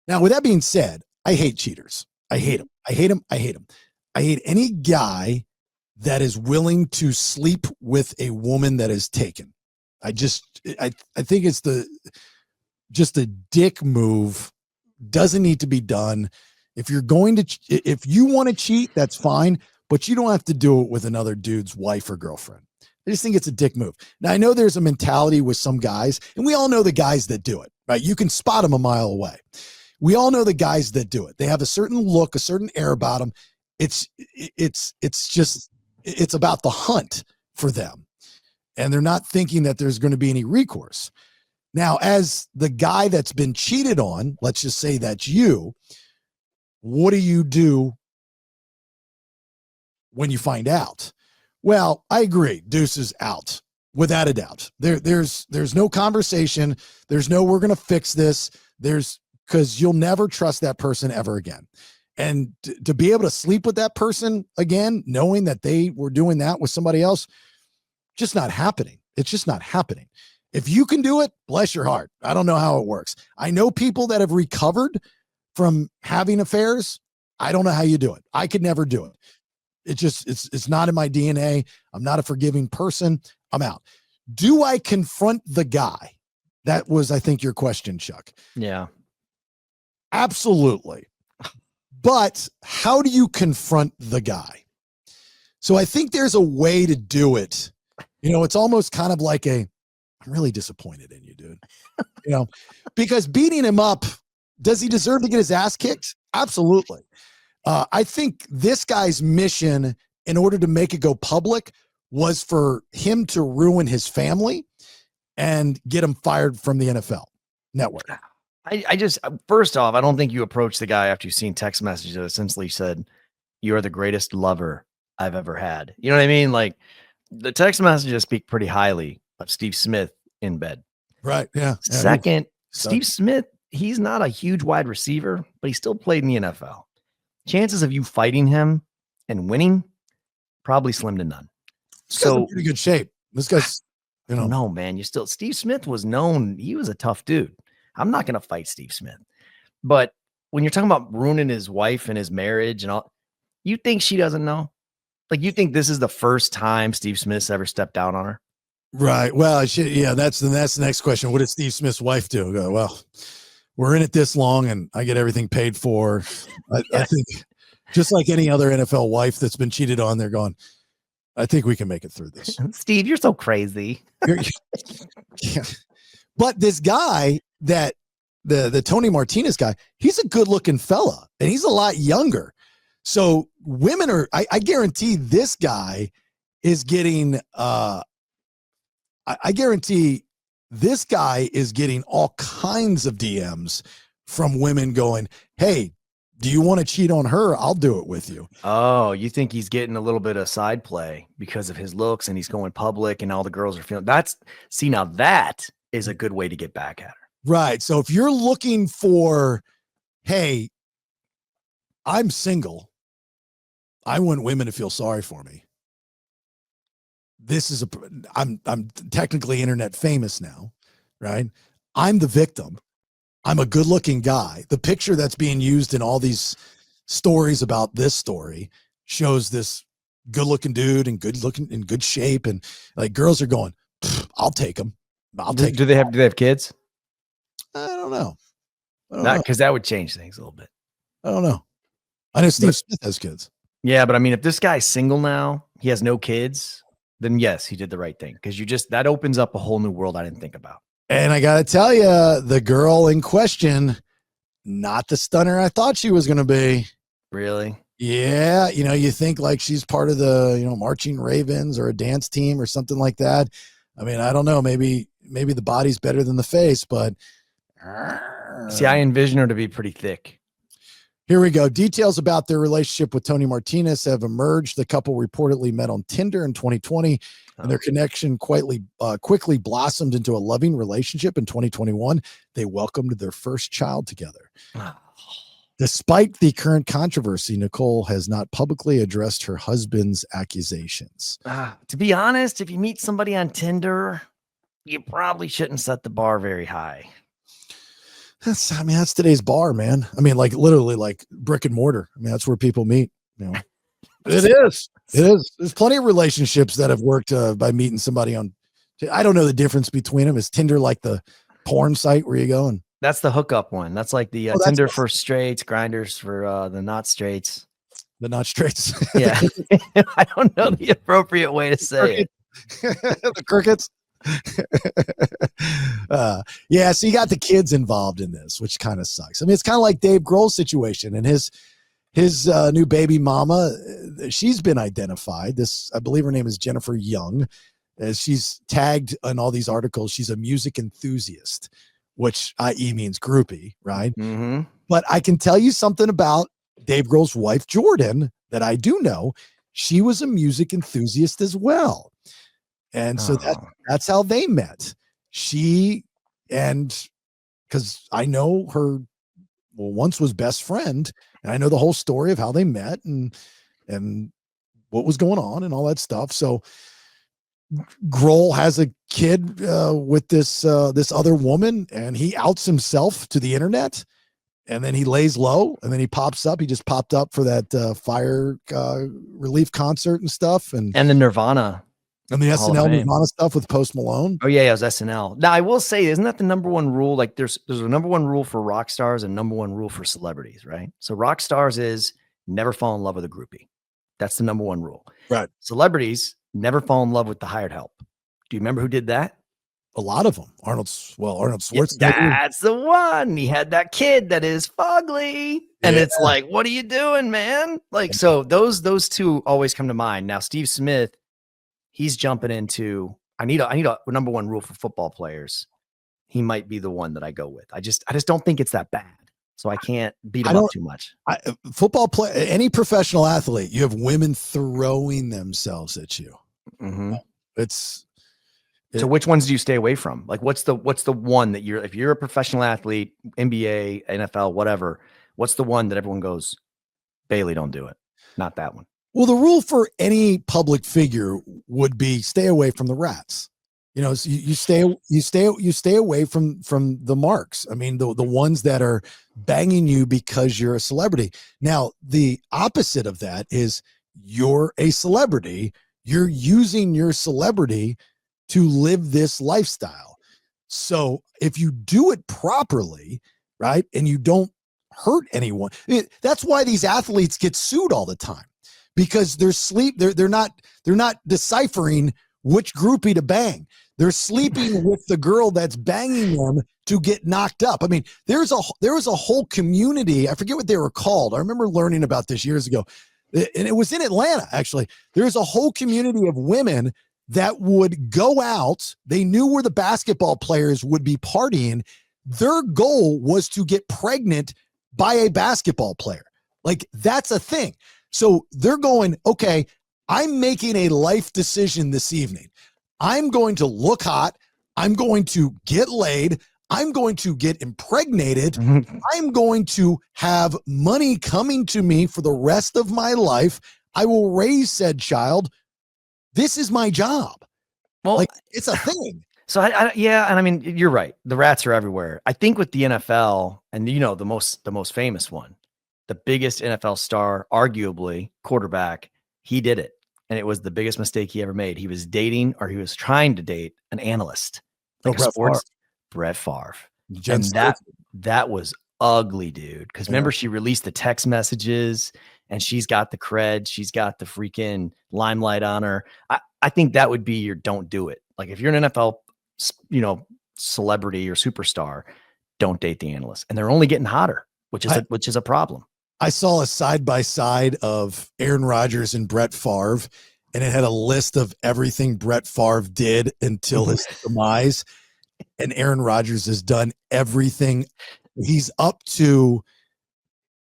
Now, with that being said, I hate cheaters. I hate them. I hate them. I hate them. I hate any guy that is willing to sleep with a woman that is taken. I think it's just a dick move. Doesn't need to be done. If you want to cheat, that's fine, but you don't have to do it with another dude's wife or girlfriend. I just think it's a dick move. Now, I know there's a mentality with some guys, and we all know the guys that do it, right? You can spot them a mile away. We all know the guys that do it. They have a certain look, a certain air about them. It's about the hunt for them. And they're not thinking that there's going to be any recourse. Now, as the guy that's been cheated on, let's just say that's you, what do you do when you find out? Well, I agree. Deuce is out without a doubt. There's no conversation. There's no, we're going to fix this. Because you'll never trust that person ever again. And to be able to sleep with that person again, knowing that they were doing that with somebody else, just not happening. It's just not happening. If you can do it, bless your heart. I don't know how it works. I know people that have recovered from having affairs. I don't know how you do it. I could never do it. It's not in my DNA. I'm not a forgiving person. I'm out. Do I confront the guy? That was, I think, your question, Chuck. Yeah. Absolutely. But how do you confront the guy? So I think there's a way to do it. You know, it's almost kind of like I'm really disappointed in you, dude. You know, because beating him up, does he deserve to get his ass kicked? Absolutely. I think this guy's mission, in order to make it go public, was for him to ruin his family and get him fired from the NFL Network. I just, first off, I don't think you approached the guy after you've seen text messages that essentially said, "You're the greatest lover I've ever had." You know what I mean? Like, the text messages speak pretty highly of Steve Smith in bed. Right. Yeah. Second, Steve Smith, he's not a huge wide receiver, but he still played in the NFL. Chances of you fighting him and winning, probably slim to none. So in pretty good shape. This guy's, you know. No, man, Steve Smith was known. He was a tough dude. I'm not going to fight Steve Smith. But when you're talking about ruining his wife and his marriage and all, you think she doesn't know? Like, you think this is the first time Steve Smith's ever stepped down on her? Right. Well, that's the next question. What did Steve Smith's wife do? Go, well, we're in it this long and I get everything paid for. I think Just like any other NFL wife that's been cheated on, they're going, I think we can make it through this. Steve, you're so crazy. Yeah. But this guy that the Tony Martinez guy, he's a good looking fella and he's a lot younger. So women are, I guarantee this guy is getting, I guarantee this guy is getting all kinds of DMs from women going, hey, do you want to cheat on her? I'll do it with you. Oh, you think he's getting a little bit of side play because of his looks and he's going public and all the girls are feeling now that is a good way to get back at her. Right. So if you're looking for, hey, I'm single, I want women to feel sorry for me. This is I'm technically internet famous now, right? I'm the victim. I'm a good looking guy. The picture that's being used in all these stories about this story shows this good looking dude and good looking in good shape. And like girls are going, I'll take him. Do they have kids? I don't know. Because that would change things a little bit. I don't know. I know Steve Smith has kids. Yeah, but I mean, if this guy's single now, he has no kids, then yes, he did the right thing. Because that opens up a whole new world I didn't think about. And I got to tell you, the girl in question, not the stunner I thought she was going to be. Really? Yeah. You think like she's part of the, marching Ravens or a dance team or something like that. I mean, I don't know. Maybe the body's better than the face, but. See, I envision her to be pretty thick. Here we go. Details about their relationship with Tony Martinez have emerged. The couple reportedly met on Tinder in 2020, and their connection quickly blossomed into a loving relationship in 2021. They welcomed their first child together. Despite the current controversy, Nicole has not publicly addressed her husband's accusations. To be honest, if you meet somebody on Tinder, you probably shouldn't set the bar very high. That's today's bar, man. I mean, like literally like brick and mortar. I mean, that's where people meet. It is. There's plenty of relationships that have worked by meeting somebody on. I don't know the difference between them. Is Tinder like the porn site where you go and? That's the hookup one. That's like the Tinder for straights, grinders for the not straights. The not straights. Yeah. I don't know the appropriate way to say it. The crickets. Yeah, so you got the kids involved in this, which kind of sucks. I mean, it's kind of like Dave Grohl's situation and his new baby mama. She's been identified. I believe her name is Jennifer Young, as she's tagged in all these articles. She's a music enthusiast, which i.e. means groupie, right? Mm-hmm. But I can tell you something about Dave Grohl's wife, Jordan, that I do know. She was a music enthusiast as well. And so that's how they met. She, and because I know her, once was best friend, and I know the whole story of how they met and what was going on and all that stuff. So Grohl has a kid with this other woman, and he outs himself to the internet, and then he lays low, and then he pops up. He just popped up for that fire relief concert and stuff, and the Nirvana. And the SNL Nirvana stuff with Post Malone. Oh yeah, it was SNL. Now I will say, isn't that the number one rule? Like there's a number one rule for rock stars and number one rule for celebrities, right? So rock stars is never fall in love with a groupie. That's the number one rule. Right. Celebrities never fall in love with the hired help. Do you remember who did that? A lot of them. Arnold Schwarzenegger. That's the one. He had that kid that is fugly. And it's like, what are you doing, man? Like, so those two always come to mind. Now, Steve Smith, he's jumping into, I need a number one rule for football players. He might be the one that I go with. I just don't think it's that bad. So I can't beat him up too much. Football play, any professional athlete, you have women throwing themselves at you. Mm-hmm. So which ones do you stay away from? Like what's the one that if you're a professional athlete, NBA, NFL, whatever, what's the one that everyone goes, Bailey, don't do it. Not that one. Well, the rule for any public figure would be stay away from the rats. So you stay away from the marks. I mean, the ones that are banging you because you're a celebrity. Now, the opposite of that is you're a celebrity. You're using your celebrity to live this lifestyle. So if you do it properly, right, and you don't hurt anyone. That's why these athletes get sued all the time, because they're not deciphering which groupie to bang. They're sleeping with the girl that's banging them to get knocked up. I mean, there was a whole community. I forget what they were called. I remember learning about this years ago, and it was in Atlanta, actually. There's a whole community of women that would go out. They knew where the basketball players would be partying. Their goal was to get pregnant by a basketball player. Like, that's a thing. So they're going, okay, I'm making a life decision this evening. I'm going to look hot. I'm going to get laid. I'm going to get impregnated. I'm going to have money coming to me for the rest of my life. I will raise said child. This is my job. Well, like, it's a thing. So yeah, and I mean, you're right. The rats are everywhere. I think with the NFL, and the most famous one, the biggest NFL star, arguably quarterback, he did it. And it was the biggest mistake he ever made. He was dating, or he was trying to date, an analyst, like Brett Favre. And that was ugly, dude. Because remember, she released the text messages, and she's got the cred. She's got the freaking limelight on her. I think that would be your don't do it. Like, if you're an NFL, celebrity or superstar, don't date the analyst. And they're only getting hotter, which is a problem. I saw a side-by-side of Aaron Rodgers and Brett Favre, and it had a list of everything Brett Favre did until his demise. And Aaron Rodgers has done everything. He's up to,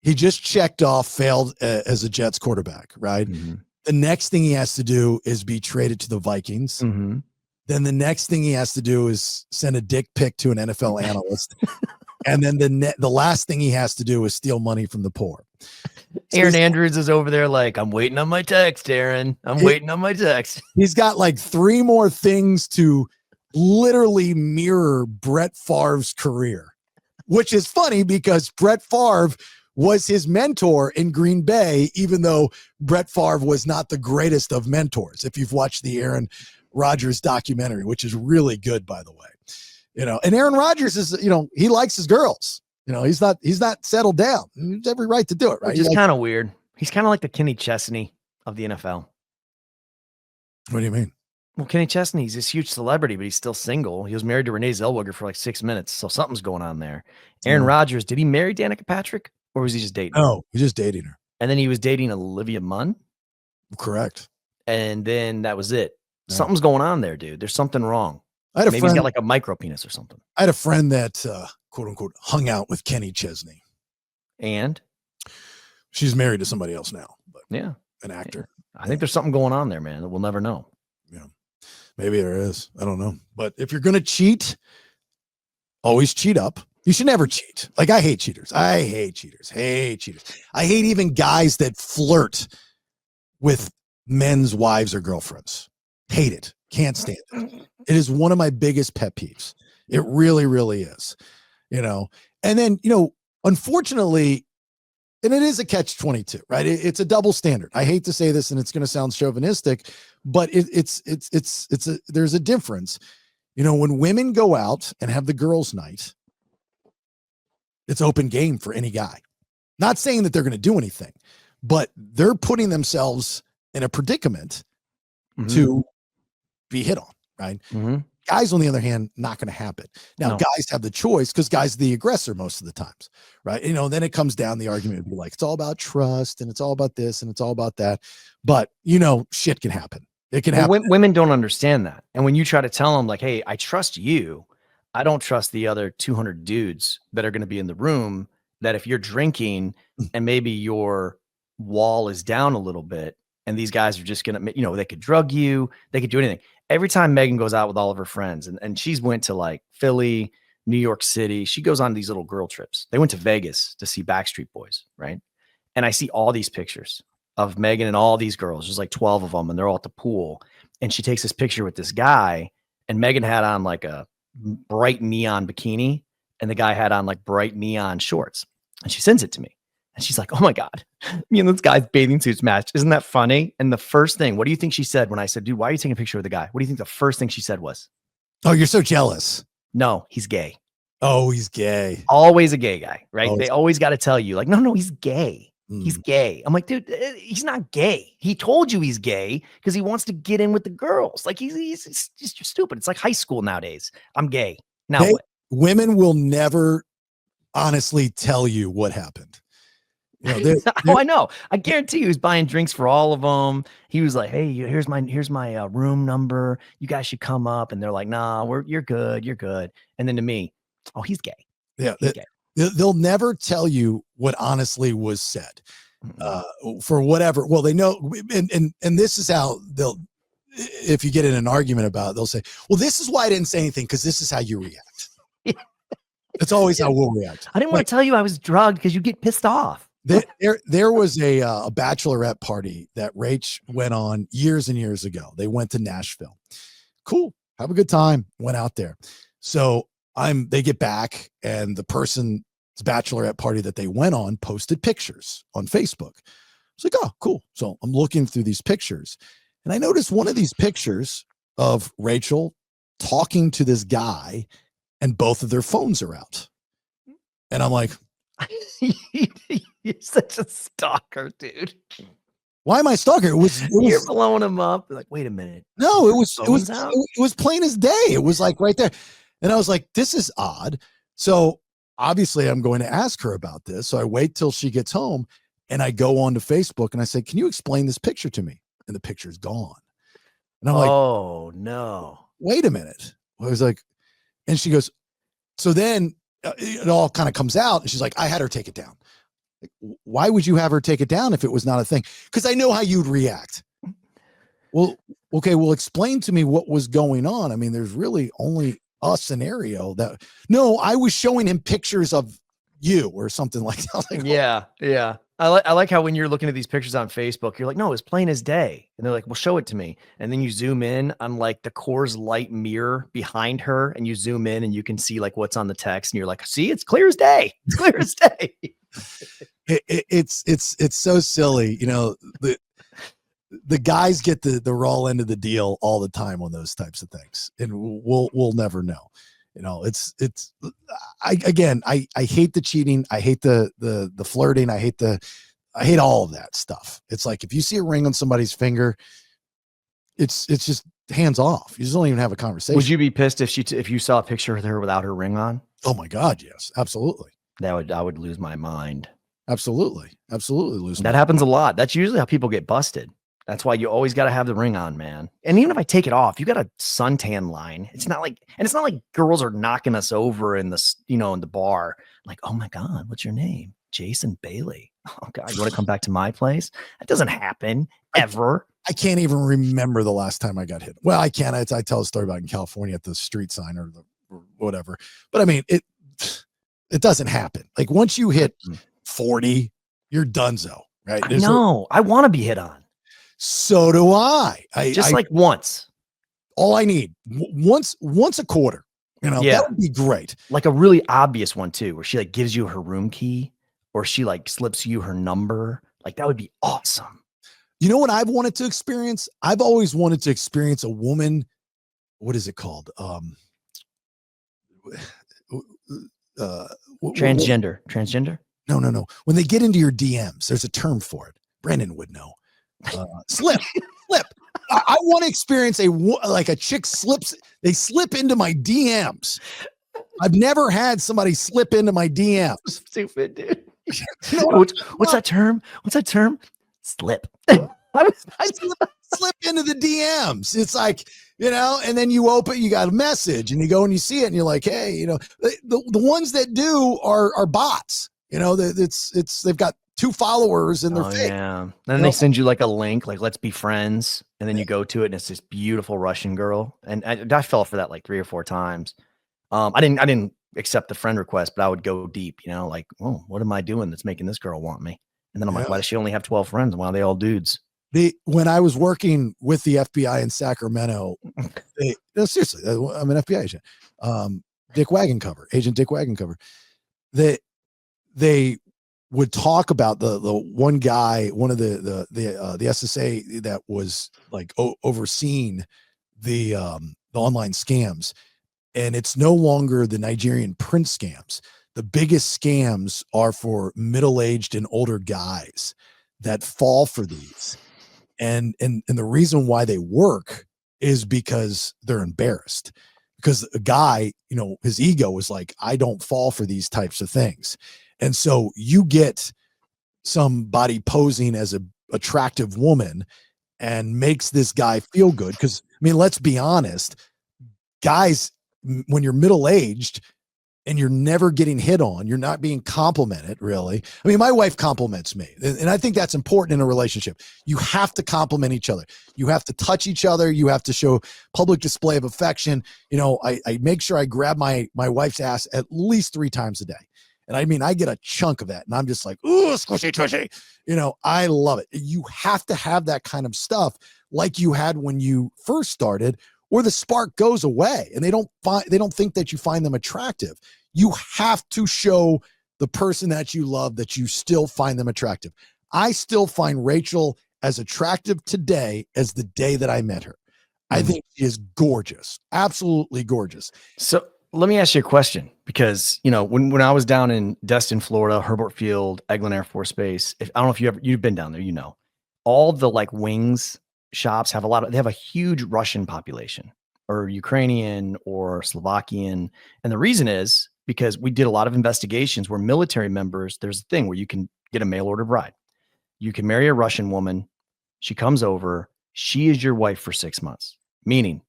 he just checked off, failed as a Jets quarterback, right? Mm-hmm. The next thing he has to do is be traded to the Vikings. Mm-hmm. Then the next thing he has to do is send a dick pic to an NFL analyst. And then the last thing he has to do is steal money from the poor. So Aaron Andrews is over there like, I'm waiting on my text, Aaron. I'm waiting on my text. He's got like 3 more things to literally mirror Brett Favre's career, which is funny because Brett Favre was his mentor in Green Bay, even though Brett Favre was not the greatest of mentors. If you've watched the Aaron Rodgers documentary, which is really good, by the way. And Aaron Rodgers is, he likes his girls. He's not settled down. He has every right to do it, right? Which is kind of weird. He's kind of like the Kenny Chesney of the NFL. What do you mean? Well, Kenny Chesney, he's this huge celebrity, but he's still single. He was married to Renee Zellweger for like 6 minutes, so something's going on there. Aaron Rodgers, did he marry Danica Patrick, or was he just dating? No, he's just dating her. And then he was dating Olivia Munn? Correct. And then that was it. Yeah. Something's going on there, dude. There's something wrong. Maybe he's got like a micro penis or something. I had a friend that, quote unquote, hung out with Kenny Chesney. And? She's married to somebody else now. But yeah. An actor. I think there's something going on there, man, that we'll never know. Yeah. Maybe there is. I don't know. But if you're going to cheat, always cheat up. You should never cheat. Like, I hate cheaters. I hate cheaters. I hate even guys that flirt with men's wives or girlfriends. Hate it. Can't stand it. It is one of my biggest pet peeves. It really, really is. And then, unfortunately, and it is a catch-22, right? It's a double standard. I hate to say this, and it's going to sound chauvinistic, but there's a difference. When women go out and have the girls' night, it's open game for any guy. Not saying that they're going to do anything, but they're putting themselves in a predicament to be hit on, right? Mm-hmm. Guys, on the other hand, not going to happen. Now, guys have the choice because guys are the aggressor most of the times, right? Then it comes down, the argument would be like, it's all about trust and it's all about this and it's all about that. But, shit can happen. It can happen. Women don't understand that. And when you try to tell them like, hey, I trust you, I don't trust the other 200 dudes that are going to be in the room, that if you're drinking and maybe your wall is down a little bit and these guys are just going to, they could drug you, they could do anything. Every time Megan goes out with all of her friends, and she's went to like Philly, New York City, she goes on these little girl trips. They went to Vegas to see Backstreet Boys, right? And I see all these pictures of Megan and all these girls. There's like 12 of them, and they're all at the pool. And she takes this picture with this guy, and Megan had on like a bright neon bikini, and the guy had on like bright neon shorts. And she sends it to me. And she's like, oh my God, me and this guy's bathing suits matched. Isn't that funny? And the first thing, what do you think she said when I said, dude, why are you taking a picture of the guy? What do you think the first thing she said was? Oh, you're so jealous. No, he's gay. Oh, he's gay. Always a gay guy, right? Always. They always got to tell you, like, no, he's gay. He's Mm. gay. I'm like, dude, he's not gay. He told you he's gay because he wants to get in with the girls. Like he's just stupid. It's like high school nowadays. I'm gay. Now what? Women will never honestly tell you what happened. You know, Oh, I know. I guarantee you, he was buying drinks for all of them. He was like, "Hey, here's my room number. You guys should come up." And they're like, "Nah, you're good. You're good." And then to me, oh, he's gay. yeah, He's gay. they'll never tell you what honestly was said Mm-mm. for whatever. Well, they know, and this is how they'll. If you get in an argument about it, they'll say, "Well, this is why I didn't say anything because this is how you react." It's always how we'll react. I didn't want to tell you I was drugged because you get pissed off. There was a bachelorette party that Rach went on years and years ago. They went to Nashville. Cool. Have a good time. Went out there. So they get back and the person's bachelorette party that they went on posted pictures on Facebook. It's like, oh, cool. So I'm looking through these pictures and I noticed one of these pictures of Rachel talking to this guy and both of their phones are out. And I'm like, You're such a stalker, dude. why am I stalking? You're blowing him up. Like, wait a minute. No, it Phone's out? was plain as day. It was like right there. And I was like, this is odd. So obviously I'm going to ask her about this. So I wait till she gets home and I go on to Facebook and I say, can you explain this picture to me? And the picture's gone. And I'm like, oh no. Wait a minute. I was like, and she goes, so then it all kind of comes out and she's like, I had her take it down. Like, why would you have her take it down if it was not a thing? Because I know how you'd react. Well, okay, well, explain to me what was going on. I mean, there's really only a scenario that, no, I was showing him pictures of you or something like that. Like, Yeah, yeah. I like how when you're looking at these pictures on Facebook, you're like, no, it's plain as day. And they're like, well, show it to me. And then you zoom in on like the Coors Light mirror behind her and you zoom in and you can see like what's on the text and you're like, see, it's clear as day. It's clear as day. It's so silly. You know, the guys get the raw end of the deal all the time on those types of things. And we'll never know. You know, I hate the cheating. I hate the flirting. I hate all of that stuff. It's like, if you see a ring on somebody's finger, it's just hands off. You just don't even have a conversation. Would you be pissed if you saw a picture of her without her ring on? Oh my God. Yes, absolutely. I would lose my mind. Absolutely lose. That happens a lot. That's usually how people get busted. That's why you always got to have the ring on, man. And even if I take it off, you got a suntan line. It's not like girls are knocking us over in the, in the bar. Like, oh my God, what's your name? Jason Bailey. Oh God, you want to come back to my place? That doesn't happen ever. I can't even remember the last time I got hit. Well, I can't. I tell a story about in California at the street sign or whatever. But I mean, it doesn't happen. Like once you hit 40, you're donezo, right? No, I want to be hit on. So do I. Like once. All I need once a quarter. That would be great. Like a really obvious one too, where she like gives you her room key or she like slips you her number. Like that would be awesome. You know what I've wanted to experience? I've always wanted to experience a woman. What is it called? Transgender. No. When they get into your DMs, there's a term for it. Brandon would know. Slip. I want to experience a chick slips. They slip into my DMs. I've never had somebody slip into my DMs. Stupid, dude. What's that term? Slip. I slip into the DMs. It's like, and then you open, you got a message and you go and you see it and you're like, hey, the ones that do are bots. They've got 2 followers and they're fake. Yeah. Then they send you like a link, like let's be friends, and then you go to it and it's this beautiful Russian girl. And I fell for that like 3 or 4 times. I didn't accept the friend request, but I would go deep, like, oh, what am I doing that's making this girl want me? And then I'm like, why does she only have 12 friends? Why are they all dudes? When I was working with the FBI in Sacramento, seriously, I'm an FBI agent. Agent Dick Wagoncover. They would talk about the one guy, one of the SSA that was like overseeing the online scams. And it's no longer the Nigerian prince scams. The biggest scams are for middle-aged and older guys that fall for these. And the reason why they work is because they're embarrassed. Because a guy, his ego is like, I don't fall for these types of things. And so you get somebody posing as a attractive woman and makes this guy feel good. Because, let's be honest, guys, when you're middle-aged and you're never getting hit on, you're not being complimented, really. My wife compliments me, and I think that's important in a relationship. You have to compliment each other. You have to touch each other. You have to show public display of affection. I make sure I grab my wife's ass at least 3 times a day. And I get a chunk of that, and I'm just like, ooh, squishy, tushy. I love it. You have to have that kind of stuff like you had when you first started, or the spark goes away and they don't think that you find them attractive. You have to show the person that you love that you still find them attractive. I still find Rachel as attractive today as the day that I met her. I think she is gorgeous, absolutely gorgeous. So let me ask you a question, because when I was down in Destin, Florida, Herbert Field, Eglin Air Force Base, I don't know if you've been down there, all the wings shops have they have a huge Russian population, or Ukrainian or Slovakian. And the reason is because we did a lot of investigations where military members, there's a thing where you can get a mail order bride. You can marry a Russian woman. She comes over. She is your wife for 6 months, meaning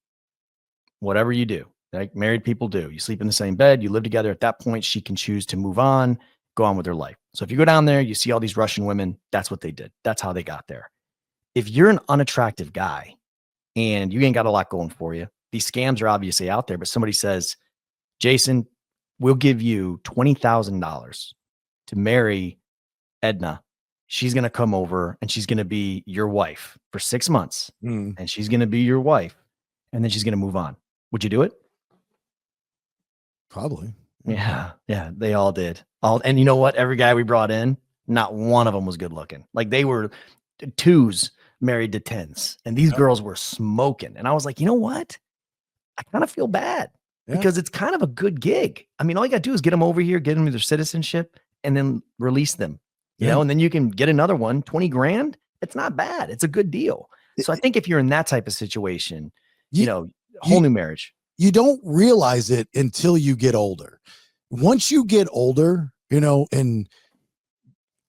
whatever you do, like married people do, you sleep in the same bed, you live together. At that point, she can choose to move on, go on with her life. So if you go down there, you see all these Russian women, that's what they did. That's how they got there. If you're an unattractive guy and you ain't got a lot going for you, these scams are obviously out there, but somebody says, Jason, we'll give you $20,000 to marry Edna. She's going to come over and she's going to be your wife for 6 months, and she's going to be your wife, and then she's going to move on. Would you do it? Probably. Yeah. They all did. And you know what? Every guy we brought in, not one of them was good looking. Like, they were 2s married to 10s, and these girls were smoking. And I was like, you know what? I kind of feel bad because it's kind of a good gig. All you got to do is get them over here, get them their citizenship, and then release them, you know, and then you can get another one, 20 grand. It's not bad. It's a good deal. So I think if you're in that type of situation, whole new marriage. You don't realize it until you get older. Once you get older, and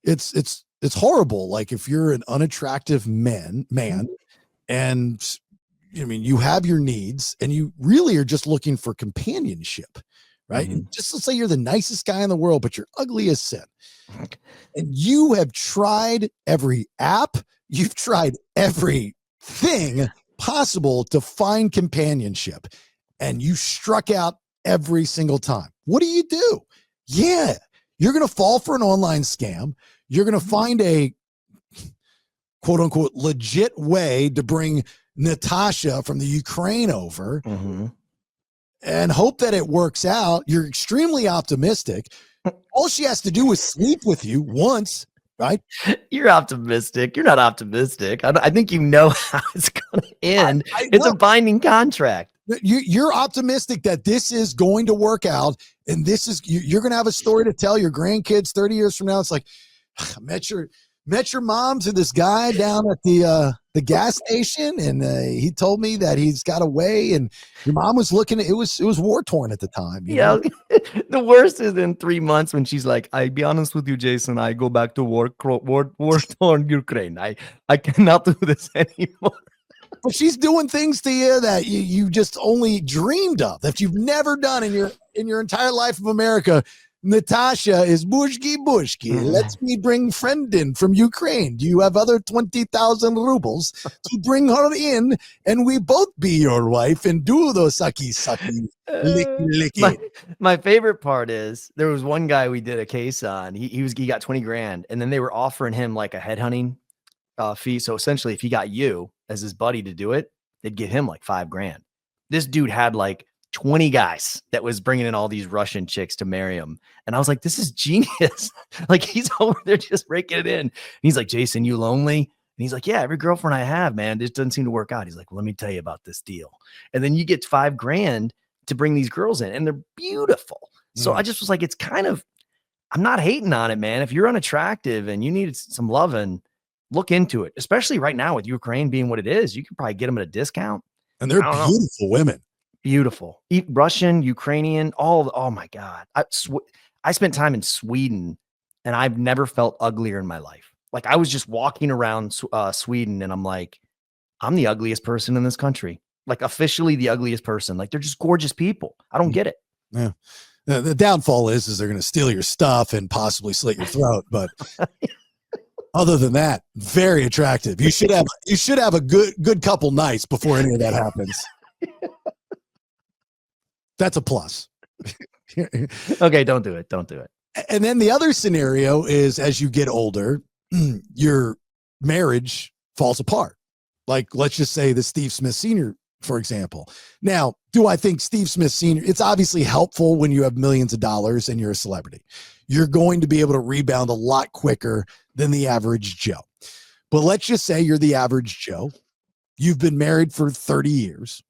it's horrible. Like, if you're an unattractive man, and you have your needs and you really are just looking for companionship, right? And just let's say you're the nicest guy in the world, but you're ugly as sin. And you have tried every app, you've tried everything possible to find companionship, and you struck out every single time. What do? Yeah, you're going to fall for an online scam. You're going to find a quote unquote legit way to bring Natasha from the Ukraine over and hope that it works out. You're extremely optimistic. All she has to do is sleep with you once, right? You're optimistic. You're not optimistic. I think you know how it's going to end. It's a binding contract. You're optimistic that this is going to work out, and you're going to have a story to tell your grandkids 30 years from now. It's like, I met your mom to this guy down at the gas station, and he told me that he's got away, and your mom was looking at it was war torn at the time. You know? The worst is in 3 months when she's like, I'll be honest with you, Jason, I go back to war torn Ukraine. I cannot do this anymore. But she's doing things to you that you just only dreamed of, that you've never done in your entire life of America. Natasha is bushki. Let me bring friend in from Ukraine. Do you have other 20,000 rubles to bring her in, and we both be your wife and do those sucky, licky. My favorite part is there was one guy we did a case on. He got 20 grand, and then they were offering him like a headhunting fee. So essentially, if he got you as his buddy to do it, they'd get him like 5 grand. This dude had like 20 guys that was bringing in all these Russian chicks to marry him. And I was like, this is genius. Like, he's over there just breaking it in. And he's like, Jason, you lonely? And he's like, yeah, every girlfriend I have, man, this doesn't seem to work out. He's like, well, let me tell you about this deal. And then you get 5 grand to bring these girls in, and they're beautiful. So I just was like, it's kind of, I'm not hating on it, man. If you're unattractive and you need some loving, look into it, especially right now with Ukraine being what it is. You can probably get them at a discount. And they're beautiful women. Beautiful. Russian, Ukrainian, oh my God. I spent time in Sweden and I've never felt uglier in my life. Like I was just walking around Sweden and I'm like, I'm the ugliest person in this country. Like officially the ugliest person. Like they're just gorgeous people. I don't get it. Yeah. The downfall is they're going to steal your stuff and possibly slit your throat. But other than that, very attractive. You should have a good couple nights before any of that happens. That's a plus. Okay, don't do it. Don't do it. And then the other scenario is as you get older, your marriage falls apart. Like, let's just say the Steve Smith Sr., for example. Now, do I think Steve Smith Sr., it's obviously helpful when you have millions of dollars and you're a celebrity. You're going to be able to rebound a lot quicker than the average Joe. But let's just say you're the average Joe. You've been married for 30 years,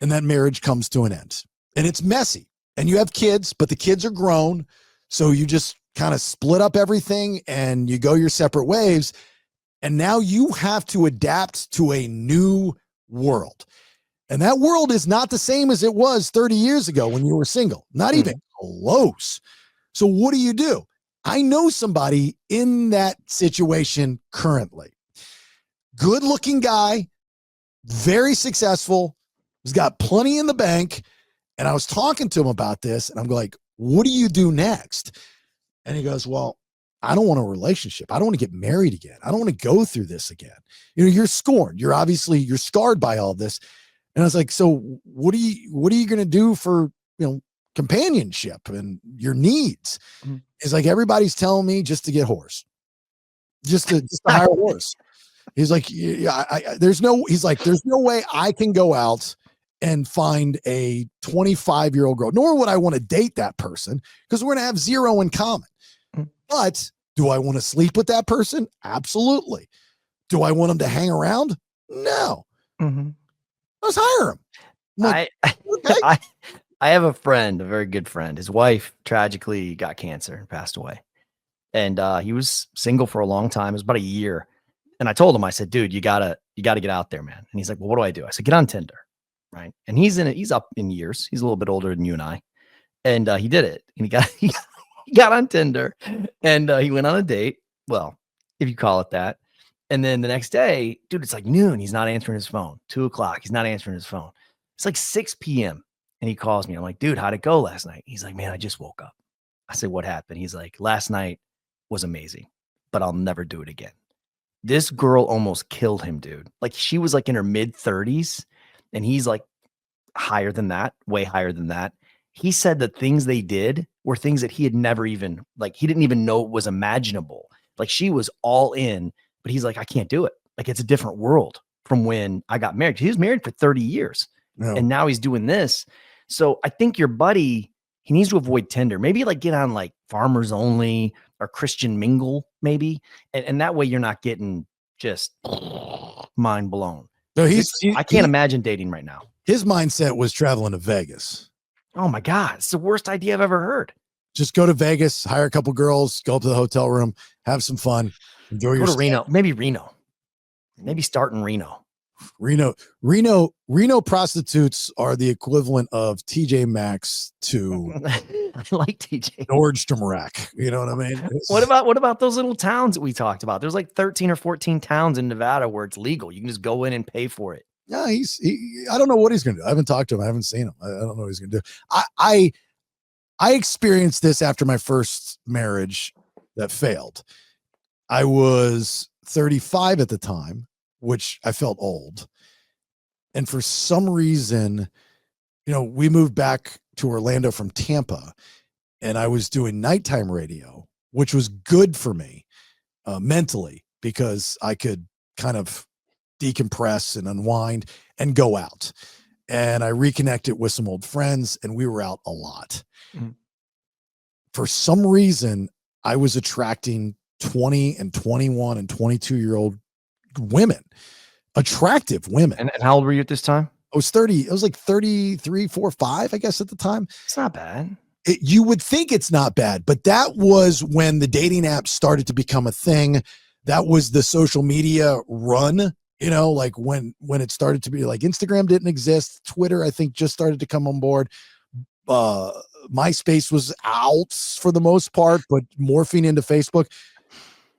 and that marriage comes to an end. And it's messy. And you have kids, but the kids are grown. So you just kind of split up everything and you go your separate ways. And now you have to adapt to a new world. And that world is not the same as it was 30 years ago when you were single, not even close. So what do? I know somebody in that situation currently. Good looking guy, very successful, has got plenty in the bank. And I was talking to him about this and I'm like, what do you do next? And he goes, well, I don't want a relationship. I don't want to get married again. I don't want to go through this again. You know, you're scorned. You're scarred by all this. And I was like, so what are you going to do for, companionship and your needs? It's like, everybody's telling me just to get horse, just to hire a horse. He's like, there's no way I can go out and find a 25-year-old girl, nor would I want to date that person because we're going to have zero in common. But do I want to sleep with that person? Absolutely. Do I want him to hang around? No. Let's hire him. Like, okay. I have a friend, a very good friend. His wife tragically got cancer and passed away. And he was single for a long time. It was about a year. And I told him, I said, dude, you gotta get out there, man. And he's like, well, what do I do? I said, get on Tinder. Right. And he's up in years. He's a little bit older than you and I. And he did it. And he got on Tinder and he went on a date. Well, if you call it that. And then the next day, dude, it's like noon. He's not answering his phone. 2:00. He's not answering his phone. It's like 6 p.m. And he calls me. I'm like, dude, how'd it go last night? He's like, man, I just woke up. I said, what happened? He's like, last night was amazing, but I'll never do it again. This girl almost killed him, dude. Like she was like in her mid 30s and he's like higher than that, way higher than that. He said that things they did were things that he had never even, like, he didn't even know it was imaginable. Like she was all in, but he's like, I can't do it. Like it's a different world from when I got married. He was married for 30 years and now he's doing this. So I think your buddy, he needs to avoid Tinder. Maybe like get on like Farmers Only or Christian Mingle, maybe. And that way you're not getting just mind blown. So I can't imagine dating right now. His mindset was traveling to Vegas. Oh my God. It's the worst idea I've ever heard. Just go to Vegas, hire a couple girls, go up to the hotel room, have some fun, enjoy your stay. Reno. Maybe start in Reno. Reno prostitutes are the equivalent of TJ Maxx to I like TJ Nordstrom Rack. You know what I mean? What about those little towns that we talked about? There's like 13 or 14 towns in Nevada where it's legal. You can just go in and pay for it. Yeah, I don't know what he's going to do. I haven't talked to him. I haven't seen him. I don't know what he's going to do. I experienced this after my first marriage that failed. I was 35 at the time, which I felt old. And for some reason, we moved back to Orlando from Tampa and I was doing nighttime radio, which was good for me mentally because I could kind of decompress and unwind and go out. And I reconnected with some old friends and we were out a lot. Mm-hmm. For some reason, I was attracting 20 and 21 and 22-year-old women, attractive women. And how old were you at this time? I was 30. I was like 33, 4, 5, I guess at the time. It's not bad. You would think it's not bad, but that was when the dating apps started to become a thing. That was the social media run, like when it started to be like Instagram didn't exist. Twitter, I think, just started to come on board. MySpace was out for the most part, but morphing into Facebook.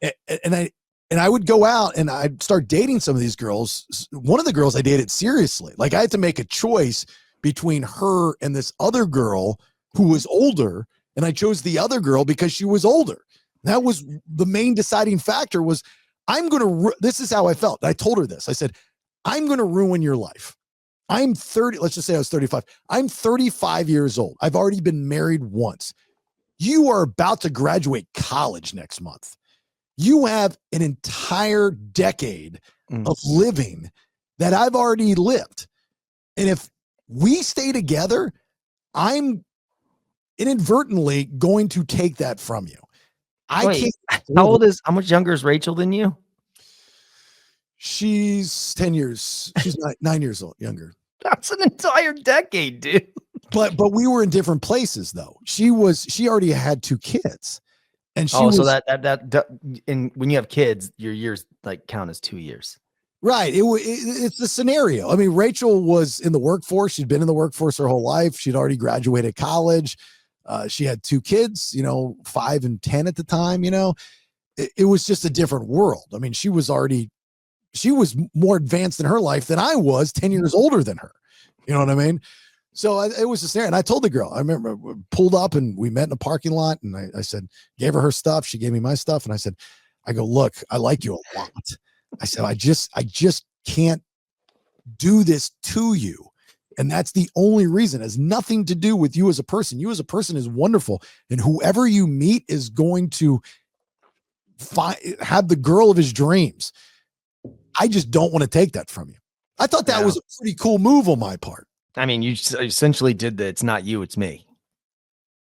And I would go out and I'd start dating some of these girls. One of the girls I dated seriously, like I had to make a choice between her and this other girl who was older. And I chose the other girl because she was older. That was the main deciding factor was this is how I felt. I told her this. I said, I'm going to ruin your life. I'm 30. Let's just say I was 35. I'm 35 years old. I've already been married once. You are about to graduate college next month. You have an entire decade of living that I've already lived. And if we stay together, I'm inadvertently going to take that from you. How much younger is Rachel than you? She's 10 years. She's 9 years old, younger. That's an entire decade, dude. But we were in different places though. She already had 2 kids. And so when you have kids, your years like count as 2 years. Right. It's the scenario. I mean, Rachel was in the workforce. She'd been in the workforce her whole life. She'd already graduated college. She had 2 kids, 5 and 10 at the time, it was just a different world. I mean, she was more advanced in her life than I was 10 years older than her. You know what I mean? So it was a scenario. And I told the girl, I remember pulled up and we met in a parking lot and I said, gave her stuff. She gave me my stuff. And I go, look, I like you a lot. I said, I just can't do this to you. And that's the only reason. It has nothing to do with you as a person. You as a person is wonderful. And whoever you meet is going to have the girl of his dreams. I just don't want to take that from you. I thought that was a pretty cool move on my part. I mean, you essentially did that. It's not you, it's me.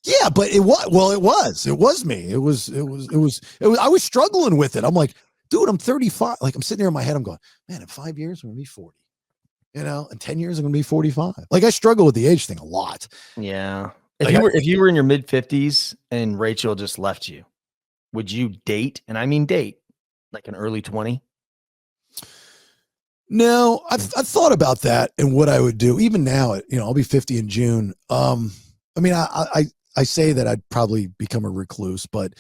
Yeah, but it was me. It was, I was struggling with it. I'm like, dude, I'm 35. Like I'm sitting there in my head. I'm going, man, in 5 years, I'm going to be 40, in 10 years, I'm going to be 45. Like I struggle with the age thing a lot. Yeah. If you were in your mid 50s and Rachel just left you, would you date? And I mean, date like an early 20? No, I've thought about that and what I would do. Even now, I'll be 50 in June. I mean, I say that I'd probably become a recluse, but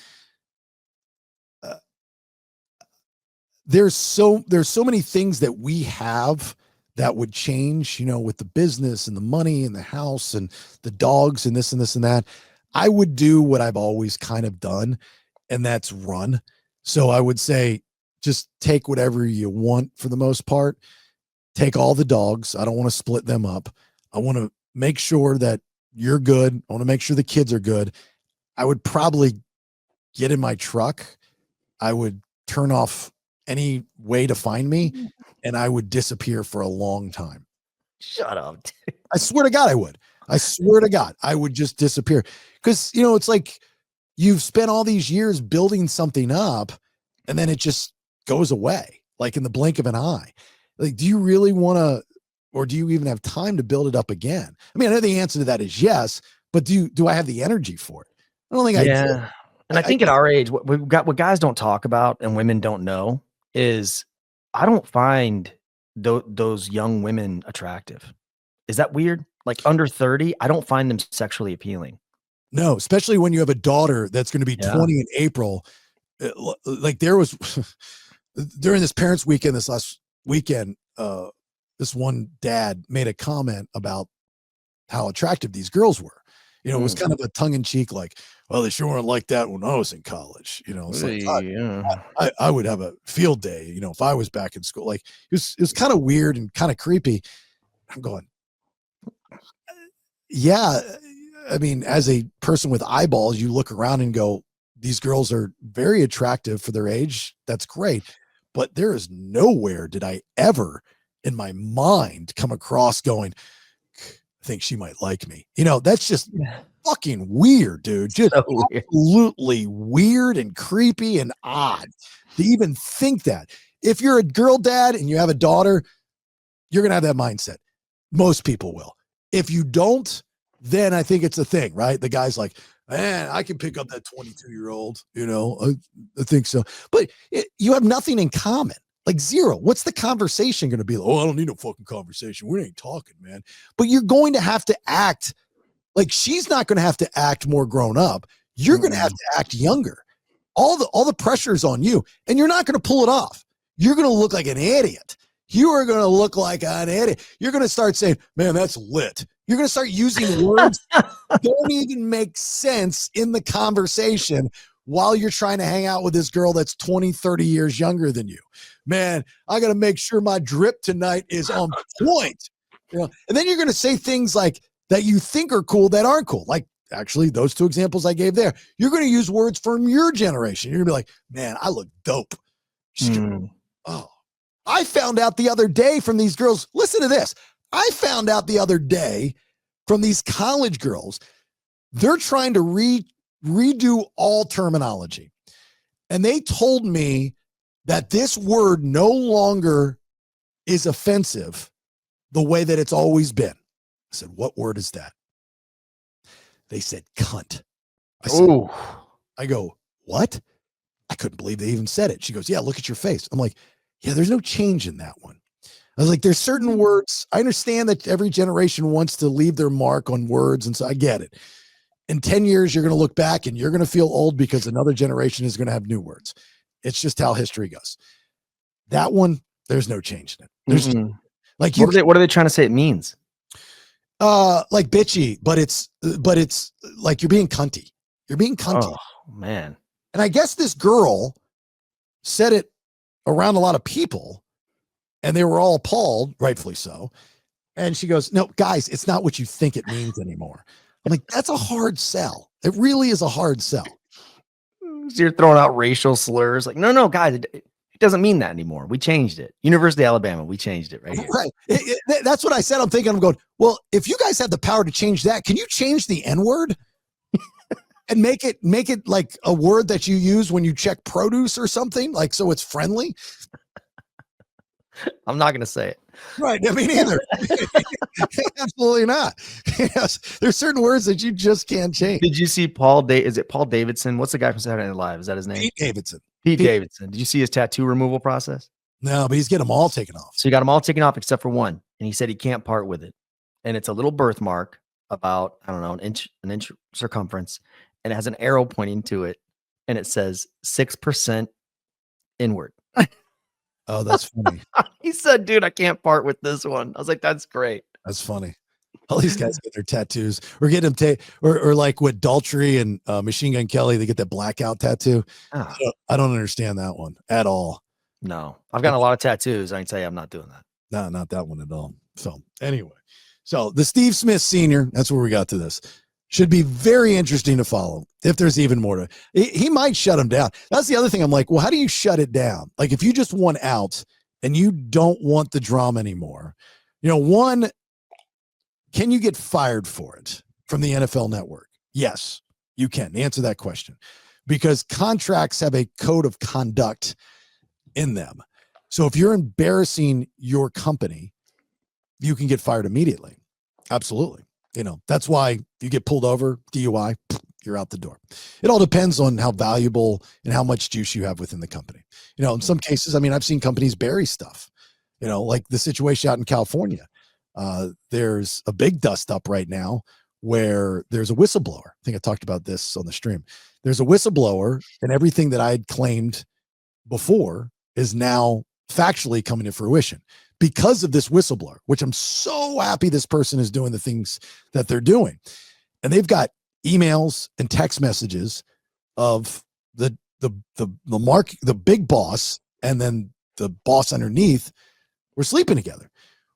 there's so many things that we have that would change, with the business and the money and the house and the dogs and this and this and that. I would do what I've always kind of done, and that's run. So I would say, just take whatever you want for the most part. Take all the dogs. I don't want to split them up. I want to make sure that you're good. I want to make sure the kids are good. I would probably get in my truck. I would turn off any way to find me, and I would disappear for a long time. Shut up. I swear to God, I would. I swear to God, I would just disappear. Because, it's like you've spent all these years building something up, and then it just goes away, like in the blink of an eye. Like, do you really want to, or do you even have time to build it up again? I mean, I know the answer to that is yes, but do I have the energy for it? I don't think I do. And I think at our age, what guys don't talk about and women don't know is I don't find those young women attractive. Is that weird? Like under 30, I don't find them sexually appealing. No, especially when you have a daughter that's going to be 20 in April. Like there was during this parents weekend, this last weekend, this one dad made a comment about how attractive these girls were. It was kind of a tongue in cheek, like, well, they sure weren't like that when I was in college. It's like, I would have a field day, if I was back in school. Like it was kind of weird and kind of creepy. I'm going, yeah. I mean, as a person with eyeballs, you look around and go, these girls are very attractive for their age. That's great. But there is nowhere did I ever in my mind come across going, I think she might like me. That's just fucking weird, dude. Just so absolutely weird and creepy and odd to even think that. If you're a girl dad and you have a daughter, you're going to have that mindset. Most people will. If you don't, then I think it's a thing, right? The guy's like, man, I can pick up that 22-year-old, I think so. But you have nothing in common, like zero. What's the conversation going to be like? Oh, I don't need no fucking conversation. We ain't talking, man. But you're going to have to act like she's not going to have to act more grown up. You're going to have to act younger. All the pressure's on you, and you're not going to pull it off. You're going to look like an idiot. You are going to look like an idiot. You're going to start saying, man, that's lit. You're going to start using words that don't even make sense in the conversation while you're trying to hang out with this girl that's 20, 30 years younger than you. Man, I got to make sure my drip tonight is on point. And then you're going to say things like that you think are cool that aren't cool. Like, actually, those two examples I gave there. You're going to use words from your generation. You're going to be like, man, I look dope. Oh, I found out the other day from these girls. Listen to this. I found out the other day from these college girls, they're trying to redo all terminology. And they told me that this word no longer is offensive the way that it's always been. I said, what word is that? They said, cunt. I go, what? I couldn't believe they even said it. She goes, yeah, look at your face. I'm like, yeah, there's no change in that one. I was like, there's certain words. I understand that every generation wants to leave their mark on words. And so I get it. In 10 years, you're going to look back and you're going to feel old because another generation is going to have new words. It's just how history goes. That one, there's no change in it. There's like, what are they trying to say it means? Like bitchy, but it's like you're being cunty. You're being cunty. Oh, man. And I guess this girl said it around a lot of people and they were all appalled, rightfully so. And she goes, no, guys, it's not what you think it means anymore. I'm like, that's a hard sell. It really is a hard sell. So you're throwing out racial slurs. Like, no, guys, it doesn't mean that anymore. We changed it. University of Alabama, we changed it right here. Right. That's what I said. I'm thinking, I'm going, well, if you guys have the power to change that, can you change the N-word? And make it like a word that you use when you check produce or something, like so it's friendly. I'm not going to say it. Right. I mean, either. Absolutely not. Yes. There's certain words that you just can't change. Did you see is it Paul Davidson? What's the guy from Saturday Night Live? Is that his name? Pete Davidson. Pete Davidson. Did you see his tattoo removal process? No, but he's getting them all taken off. So he got them all taken off except for one. And he said he can't part with it. And it's a little birthmark about, I don't know, an inch circumference. And it has an arrow pointing to it. And it says 6% inward. Oh, that's funny. He said, dude, I can't part with this one. I was like, that's great. That's funny. All these guys get their tattoos or get them or like with Daltrey and Machine Gun Kelly, they get that blackout tattoo. Oh. I don't understand that one at all. No, I've got a lot of tattoos. I can tell you I'm not doing that. No, not that one at all. So anyway, so the Steve Smith Sr., that's where we got to this. Should be very interesting to follow if there's even more to it. He might shut him down. That's the other thing. I'm like, well, how do you shut it down? Like if you just want out and you don't want the drama anymore, one, can you get fired for it from the NFL Network? Yes, you can. Answer that question because contracts have a code of conduct in them. So if you're embarrassing your company, you can get fired immediately. Absolutely. That's why you get pulled over, DUI, you're out the door. It all depends on how valuable and how much juice you have within the company. In some cases, I mean, I've seen companies bury stuff, like the situation out in California. There's a big dust up right now where there's a whistleblower. I think I talked about this on the stream. There's a whistleblower and everything that I had claimed before is now factually coming to fruition because of this whistleblower, which I'm so happy this person is doing the things that they're doing. And they've got emails and text messages of the big boss and then the boss underneath were sleeping together,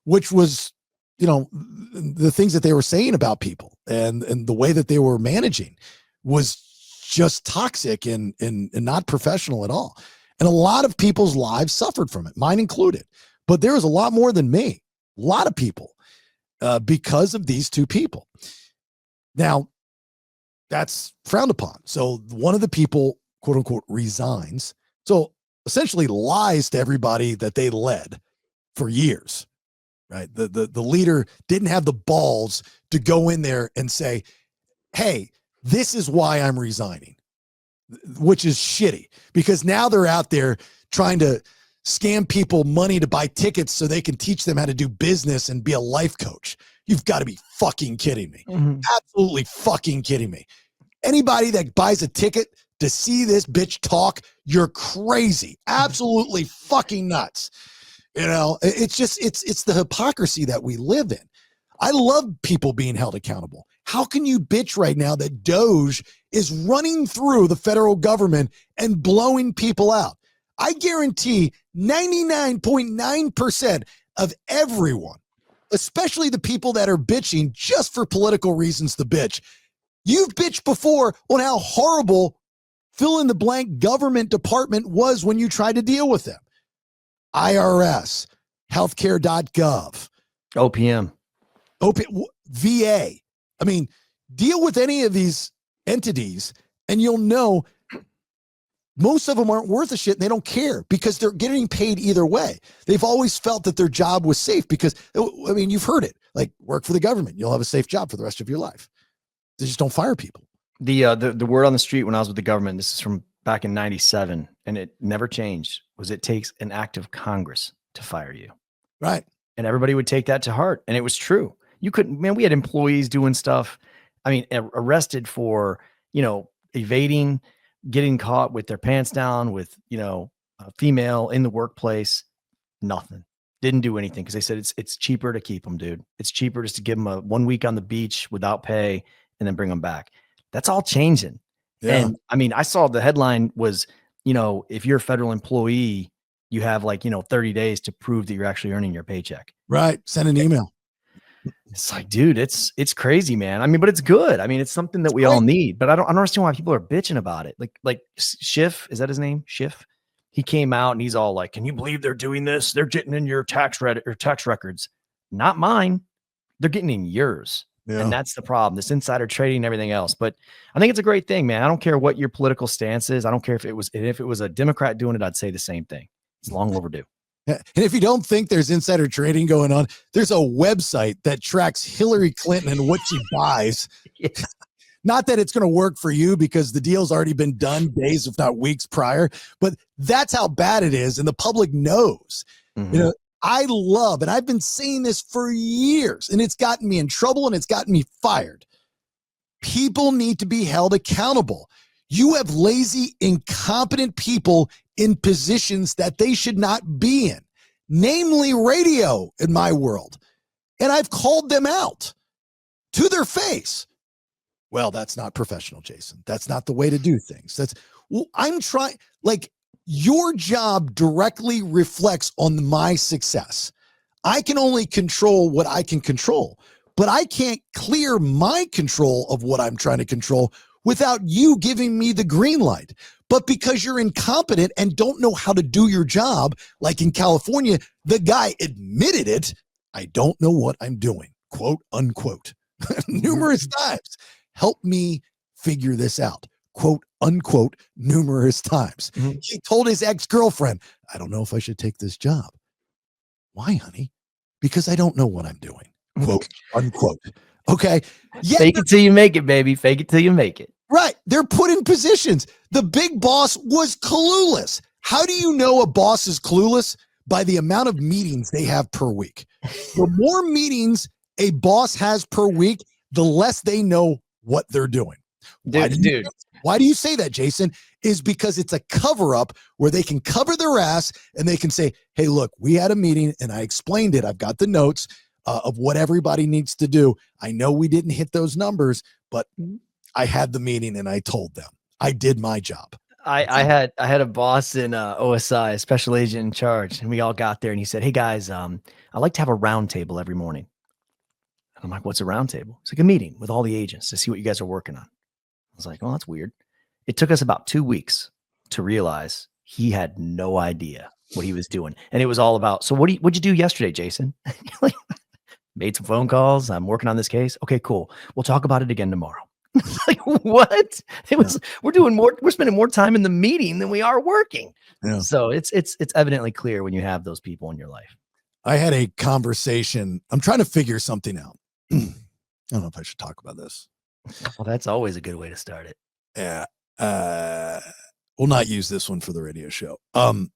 which was, the things that they were saying about people and the way that they were managing was just toxic and not professional at all. And a lot of people's lives suffered from it, mine included. But there was a lot more than me, a lot of people, because of these two people. Now, that's frowned upon. So one of the people, quote unquote, resigns. So essentially lies to everybody that they led for years. right? The leader didn't have the balls to go in there and say, hey, this is why I'm resigning, which is shitty, because now they're out there trying to scam people money to buy tickets so they can teach them how to do business and be a life coach. You've got to be fucking kidding me. Absolutely fucking kidding me. Anybody that buys a ticket to see this bitch talk, you're crazy. Absolutely fucking nuts. You know, it's just, it's the hypocrisy that we live in. I love people being held accountable. How can you bitch right now that Doge is running through the federal government and blowing people out? I guarantee 99.9% of everyone, especially the people that are bitching just for political reasons to bitch, you've bitched before on how horrible fill in the blank government department was when you tried to deal with them. IRS, healthcare.gov, OPM, VA. I mean, deal with any of these entities and you'll know most of them aren't worth a shit and they don't care because they're getting paid either way. They've always felt that their job was safe because, I mean, you've heard it, like work for the government. You'll have a safe job for the rest of your life. They just don't fire people. The word on the street when I was with the government, this is from back in 97 and it never changed, was it takes an act of Congress to fire you. Right. And everybody would take that to heart. And it was true. You couldn't, man, we had employees doing stuff. I mean, arrested for, you know, evading, getting caught with their pants down with, you know, a female in the workplace, nothing. Didn't do anything because they said it's cheaper to keep them, dude. It's cheaper just to give them a 1 week on the beach without pay and then bring them back. That's all changing. Yeah. And I mean, I saw the headline was, you know, if you're a federal employee, you have like, you know, 30 days to prove that you're actually earning your paycheck. Right. Send an email. It's like, dude, it's crazy, man. I mean, but it's good. I mean, it's something that we all need, but I don't understand why people are bitching about it. Like Schiff, is that his name? Schiff. He came out and he's all like, can you believe they're doing this? They're getting in your tax records. Not mine. They're getting in yours. Yeah. And that's the problem, this insider trading and everything else. But I think it's a great thing, man. I don't care what your political stance is. I don't care if it was a Democrat doing it, I'd say the same thing. It's long overdue. And if you don't think there's insider trading going on, there's a website that tracks Hillary Clinton and what she buys. Yes. Not that it's going to work for you because the deal's already been done days, if not weeks prior, but that's how bad it is. And the public knows. Mm-hmm. You know, I love, and I've been saying this for years, and it's gotten me in trouble and it's gotten me fired. People need to be held accountable. You have lazy, incompetent people in positions that they should not be in, namely radio in my world. And I've called them out to their face. Well, that's not professional, Jason. That's not the way to do things. I'm trying, like, your job directly reflects on my success. I can only control what I can control, but I can't clear my control of what I'm trying to control without you giving me the green light. But because you're incompetent and don't know how to do your job, like in California, the guy admitted it. I don't know what I'm doing, quote unquote, numerous times. Help me figure this out, quote unquote, numerous times. Mm-hmm. He told his ex-girlfriend, I don't know if I should take this job. Why, honey? Because I don't know what I'm doing, quote unquote. Okay. Yeah. Fake it till you make it, baby. Fake it till you make it. Right. They're put in positions. The big boss was clueless. How do you know a boss is clueless? By the amount of meetings they have per week. The more meetings a boss has per week, the less they know what they're doing. Why do you say that, Jason? Is because it's a cover up where they can cover their ass and they can say, hey, look, we had a meeting and I explained it. I've got the notes of what everybody needs to do. I know we didn't hit those numbers, but I had the meeting and I told them I did my job. I had a boss in OSI, a special agent in charge, and we all got there and he said, hey guys, I like to have a round table every morning. And I'm like, what's a round table? It's like a meeting with all the agents to see what you guys are working on. I was like, well, that's weird. It took us about 2 weeks to realize he had no idea what he was doing. And it was all about, so what'd you do yesterday, Jason? Like, made some phone calls. I'm working on this case. Okay, cool. We'll talk about it again tomorrow. Like, what? We're spending more time in the meeting than we are working. Yeah. So it's evidently clear when you have those people in your life. I had a conversation. I'm trying to figure something out. I don't know if I should talk about this. Well, that's always a good way to start it. Yeah. We'll not use this one for the radio show. So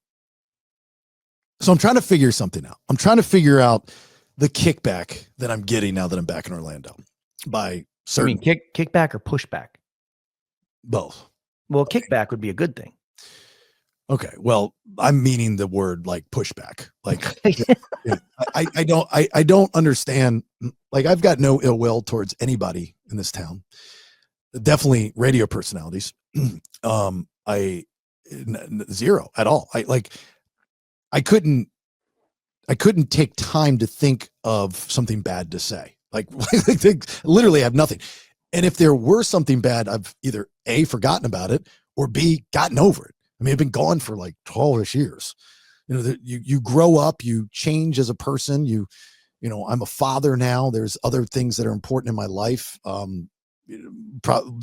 I'm trying to figure something out. I'm trying to figure out the kickback that I'm getting now that I'm back in Orlando by certain. I mean, kickback or pushback? Both. Well, kickback would be a good thing. Okay. Well, I'm meaning the word like pushback. Like I don't understand. Like I've got no ill will towards anybody in this town. Definitely radio personalities. Zero at all. I couldn't take time to think of something bad to say. Like they literally have nothing. And if there were something bad, I've either A, forgotten about it, or B, gotten over it. I mean, I've been gone for like 12-ish years. You know, you grow up, you change as a person. You know, I'm a father now. There's other things that are important in my life. A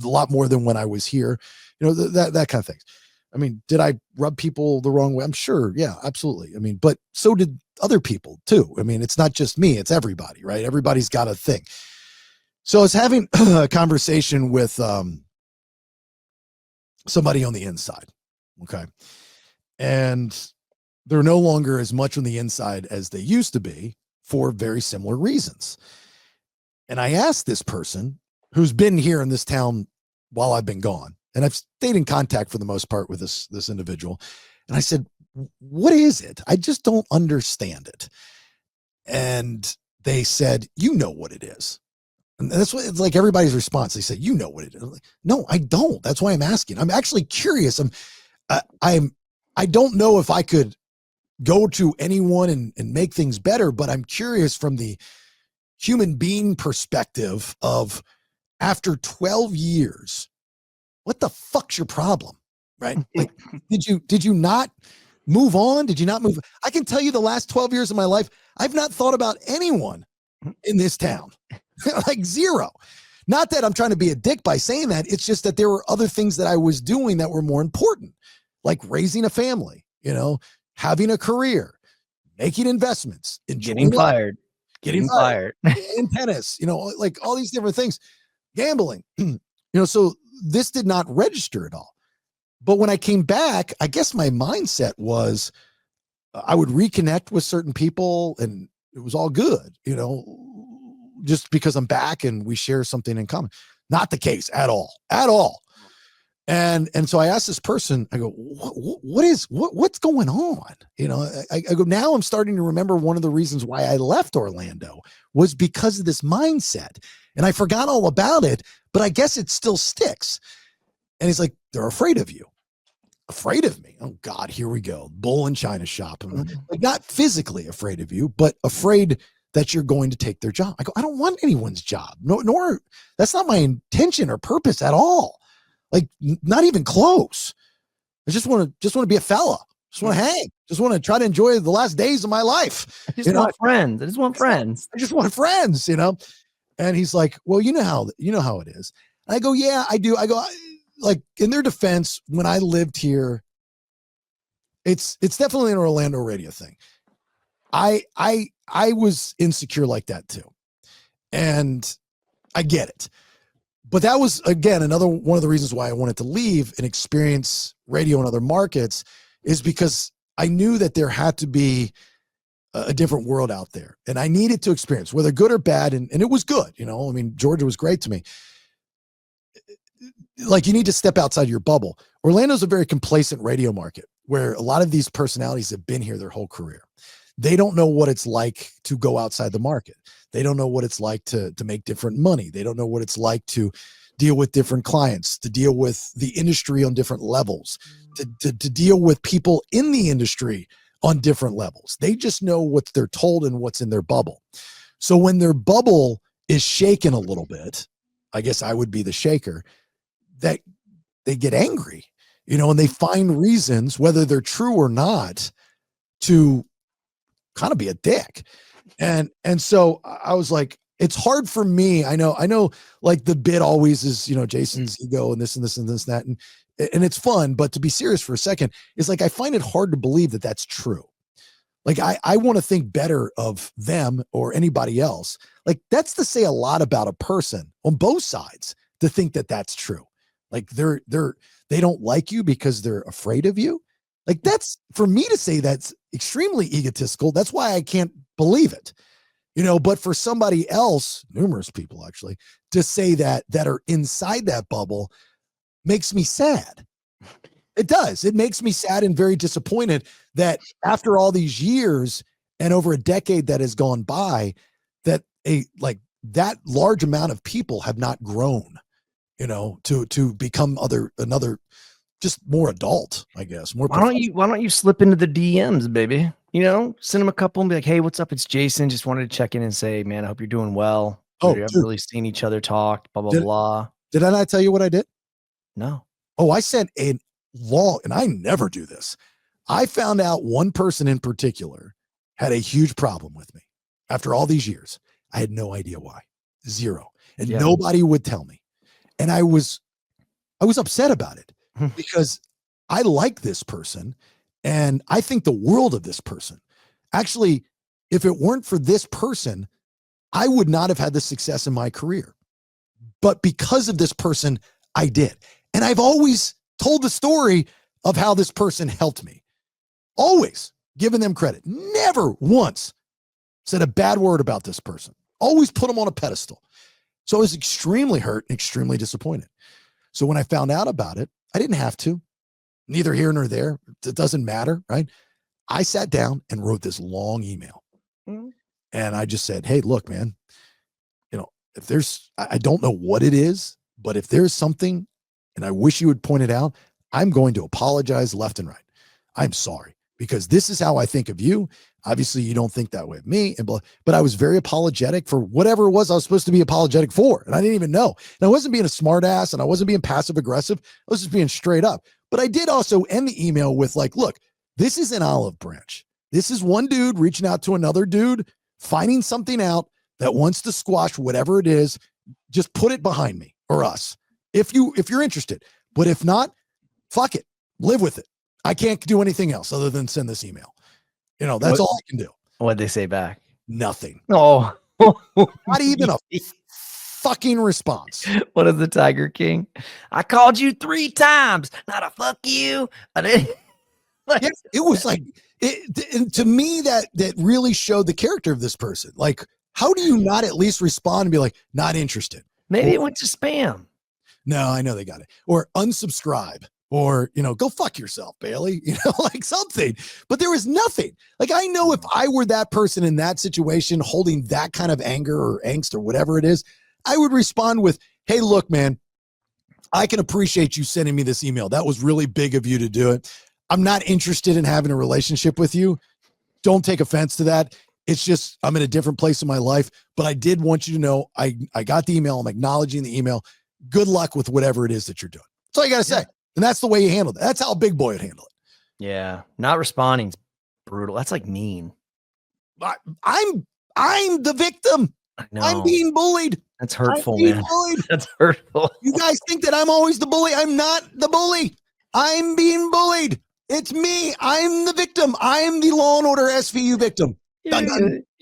lot more than when I was here. You know, that kind of things. I mean, did I rub people the wrong way? I'm sure. Yeah, absolutely. I mean, but so did other people too. I mean, it's not just me, it's everybody, right? Everybody's got a thing. So I was having a conversation with somebody on the inside. Okay. And they're no longer as much on the inside as they used to be for very similar reasons. And I asked this person who's been here in this town while I've been gone, and I've stayed in contact for the most part with this individual. And I said, what is it? I just don't understand it. And they said, you know what it is. And that's what it's like everybody's response. They said, you know what it is. I'm like, no, I don't. That's why I'm asking. I'm actually curious. I don't know if I could go to anyone and make things better, but I'm curious from the human being perspective of after 12 years, what the fuck's your problem? Right? Like, did you not move on? Did you not move? I can tell you the last 12 years of my life, I've not thought about anyone in this town. Like zero. Not that I'm trying to be a dick by saying that. It's just that there were other things that I was doing that were more important, like raising a family, you know, having a career, making investments, getting fired, in tennis, you know, like all these different things, gambling, you know, so this did not register at all. But when I came back, I guess my mindset was I would reconnect with certain people and it was all good, you know, just because I'm back and we share something in common. Not the case at all. And so I asked this person, I go, what's going on? You know, I go, now I'm starting to remember one of the reasons why I left Orlando was because of this mindset. And I forgot all about it, but I guess it still sticks. And he's like, they're afraid of you. Afraid of me? Oh God, here we go. Bull in China shop. Like not physically afraid of you, but afraid that you're going to take their job. I go, I don't want anyone's job. Nor that's not my intention or purpose at all. Like not even close. I just want to be a fella. Just want to hang. Just want to try to enjoy the last days of my life. I just want friends. I just want friends, you know? And he's like, well, you know how it is. And I go, yeah, I do. I go, like in their defense, when I lived here, it's definitely an Orlando radio thing. I was insecure like that too. And I get it. But that was, again, another one of the reasons why I wanted to leave and experience radio in other markets is because I knew that there had to be a different world out there. And I needed to experience, whether good or bad. And it was good. You know, I mean, Georgia was great to me. Like you need to step outside your bubble. Orlando's a very complacent radio market where a lot of these personalities have been here their whole career. They don't know what it's like to go outside the market. They don't know what it's like to make different money. They don't know what it's like to deal with different clients, to deal with the industry on different levels, to deal with people in the industry on different levels. They just know what they're told and what's in their bubble. So when their bubble is shaken a little bit, I guess I would be the shaker, that they get angry, you know, and they find reasons, whether they're true or not, to kind of be a dick. And so I was like, it's hard for me. I know like the bit always is, you know, Jason's ego and this and this and this and that. And it's fun, but to be serious for a second, it's like, I find it hard to believe that that's true. Like I want to think better of them or anybody else. Like that's to say a lot about a person on both sides to think that that's true. Like they don't like you because they're afraid of you. Like that's for me to say that's extremely egotistical. That's why I can't believe it. But for somebody else, numerous people actually, to say that are inside that bubble makes me sad. It does. It makes me sad and very disappointed that after all these years and over a decade that has gone by, that that large amount of people have not grown, to become another just more adult, I guess. More. Why don't you slip into the DMs, baby? Send them a couple and be like, hey, what's up? It's Jason. Just wanted to check in and say, man, I hope you're doing well. Oh, we haven't really seen each other talk, blah, blah, blah. Did I not tell you what I did? No. Oh, I sent a long, and I never do this. I found out one person in particular had a huge problem with me after all these years. I had no idea why. Zero. And nobody would tell me. And I was upset about it because I like this person and I think the world of this person. Actually, if it weren't for this person, I would not have had the success in my career. But because of this person, I did. And I've always told the story of how this person helped me. Always given them credit. Never once said a bad word about this person. Always put them on a pedestal. So I was extremely hurt and extremely disappointed. So when I found out about it, I didn't have to. Neither here nor there. It doesn't matter, right? I sat down and wrote this long email. Mm-hmm. And I just said, hey, look, man, if there's, I don't know what it is, but if there's something, and I wish you would point it out, I'm going to apologize left and right. I'm sorry because this is how I think of you. Obviously you don't think that way of me, but I was very apologetic for whatever it was I was supposed to be apologetic for. And I didn't even know. And I wasn't being a smart ass and I wasn't being passive aggressive. I was just being straight up. But I did also end the email with like, look, this is an olive branch. This is one dude reaching out to another dude, finding something out that wants to squash whatever it is. Just put it behind me or us. If you're interested, but if not, fuck it, live with it. I can't do anything else other than send this email. That's all I can do. What'd they say back? Nothing. Oh, not even a fucking response. What is the Tiger King? I called you 3 times. Not a fuck you. Yeah, it was like it to me that really showed the character of this person. Like, how do you not at least respond and be like, not interested? Maybe it went to spam. No, I know they got it. Or unsubscribe. Or, go fuck yourself, Bailey, like something. But there was nothing. Like, I know if I were that person in that situation holding that kind of anger or angst or whatever it is, I would respond with, hey, look, man, I can appreciate you sending me this email. That was really big of you to do it. I'm not interested in having a relationship with you. Don't take offense to that. It's just I'm in a different place in my life. But I did want you to know I got the email. I'm acknowledging the email. Good luck with whatever it is that you're doing. That's all you got to say. And that's the way you handled it. That's how a big boy would handle it. Yeah. Not responding's brutal. That's like mean. I'm the victim. I'm being bullied. That's hurtful, man. Bullied. That's hurtful. You guys think that I'm always the bully. I'm not the bully. I'm being bullied. It's me. I'm the victim. I'm the Law and Order SVU victim. You're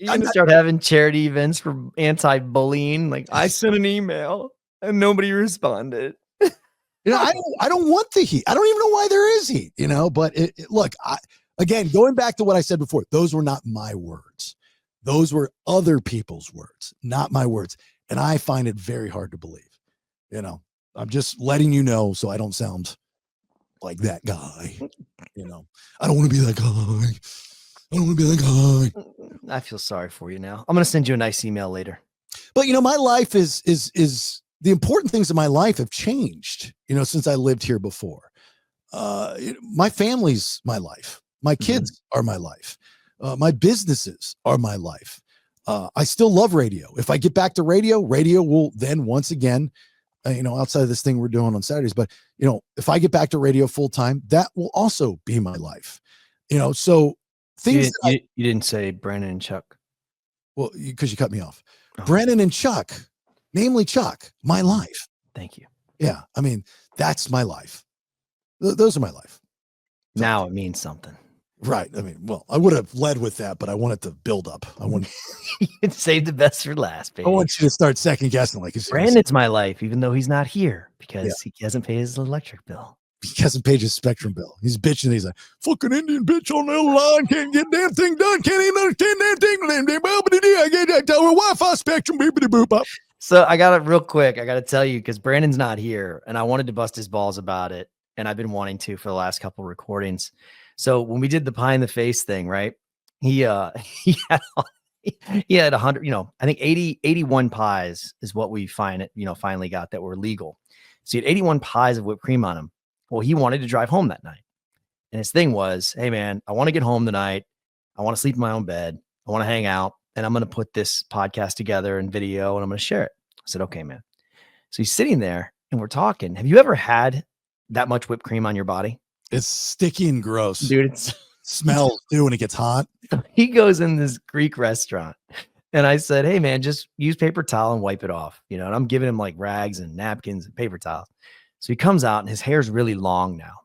gonna start having charity events for anti-bullying. Like, I sent an email and nobody responded. I don't want the heat. I don't even know why there is heat, but look, again, going back to what I said before, those were not my words. Those were other people's words, not my words. And I find it very hard to believe, I'm just letting you know, so I don't sound like that guy, I don't want to be that guy. I don't want to be that guy. I feel sorry for you now. I'm going to send you a nice email later. But, my life is the important things in my life have changed, since I lived here before. My family's my life. My kids are my life. My businesses are my life. I still love radio. If I get back to radio will then once again, outside of this thing we're doing on Saturdays, but if I get back to radio full time, that will also be my life. So things you didn't say Brandon and Chuck. Well, because you cut me off. Oh. Brandon and Chuck. Namely Chuck, my life. Thank you. Yeah. I mean, that's my life. Those are my life. Now it means something. Right. I mean, well, I would have led with that, but I wanted to build up. I want Save the best for last, baby. I want you to start second guessing. Like, Brandon's my life, even though he's not here because he hasn't paid his electric bill. he hasn't paid his Spectrum bill. He's bitching. He's like, fucking Indian bitch on the other line. Can't get damn thing done. Can't even understand damn thing. I get that Wi-Fi Spectrum. Boop up. So I got it real quick. I got to tell you, because Brandon's not here and I wanted to bust his balls about it. And I've been wanting to for the last couple of recordings. So when we did the pie in the face thing, right? He had 100, I think 81 pies is what we finally got that were legal. So he had 81 pies of whipped cream on him. Well, he wanted to drive home that night. And his thing was, hey man, I want to get home tonight. I want to sleep in my own bed. I want to hang out. And I'm going to put this podcast together and video and I'm going to share it. I said, okay, man. So he's sitting there and we're talking. Have you ever had that much whipped cream on your body? It's sticky and gross. Dude, it smells too when it gets hot. He goes in this Greek restaurant and I said, hey man, just use paper towel and wipe it off. And I'm giving him like rags and napkins and paper towels. So he comes out and his hair's really long now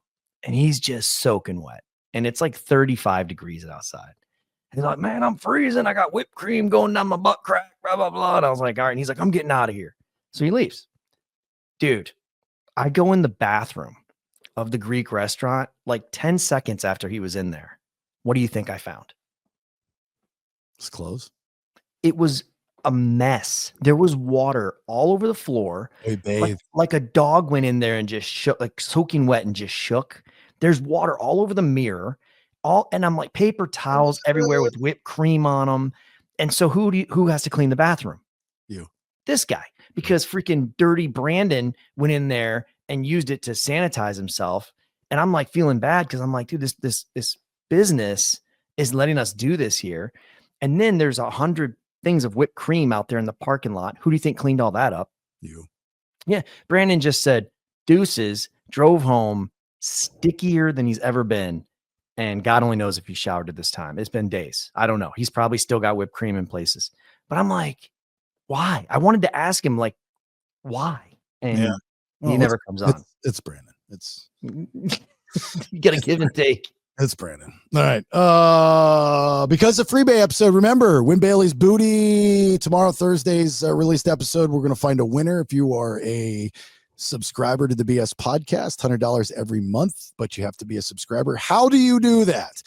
and he's just soaking wet. And it's like 35 degrees outside. And he's like, man, I'm freezing. I got whipped cream going down my butt crack, blah, blah, blah. And I was like, all right. And he's like, I'm getting out of here. So he leaves. Dude, I go in the bathroom of the Greek restaurant like 10 seconds after he was in there. What do you think I found? It's clothes. It was a mess. There was water all over the floor. Hey, babe. Like a dog went in there and just shook, like soaking wet and just shook. There's water all over the mirror. And I'm like paper towels everywhere with whipped cream on them. And so who has to clean the bathroom? You. This guy, because freaking dirty Brandon went in there and used it to sanitize himself. And I'm like feeling bad because I'm like, dude, this business is letting us do this here. And then there's 100 things of whipped cream out there in the parking lot. Who do you think cleaned all that up? You. Yeah. Brandon just said deuces, drove home, stickier than he's ever been. And God only knows if he showered at this time. It's been days. I don't know. He's probably still got whipped cream in places. But I'm like, why? I wanted to ask him, like, why? And he never comes on. It's Brandon. It's you got to give and take. It's Brandon. All right. Because of Freebay episode, remember, Win Bailey's Booty. Tomorrow, Thursday's released episode, we're going to find a winner. If you are a subscriber to the BS podcast, $100 every month, but you have to be a subscriber. How do you do that?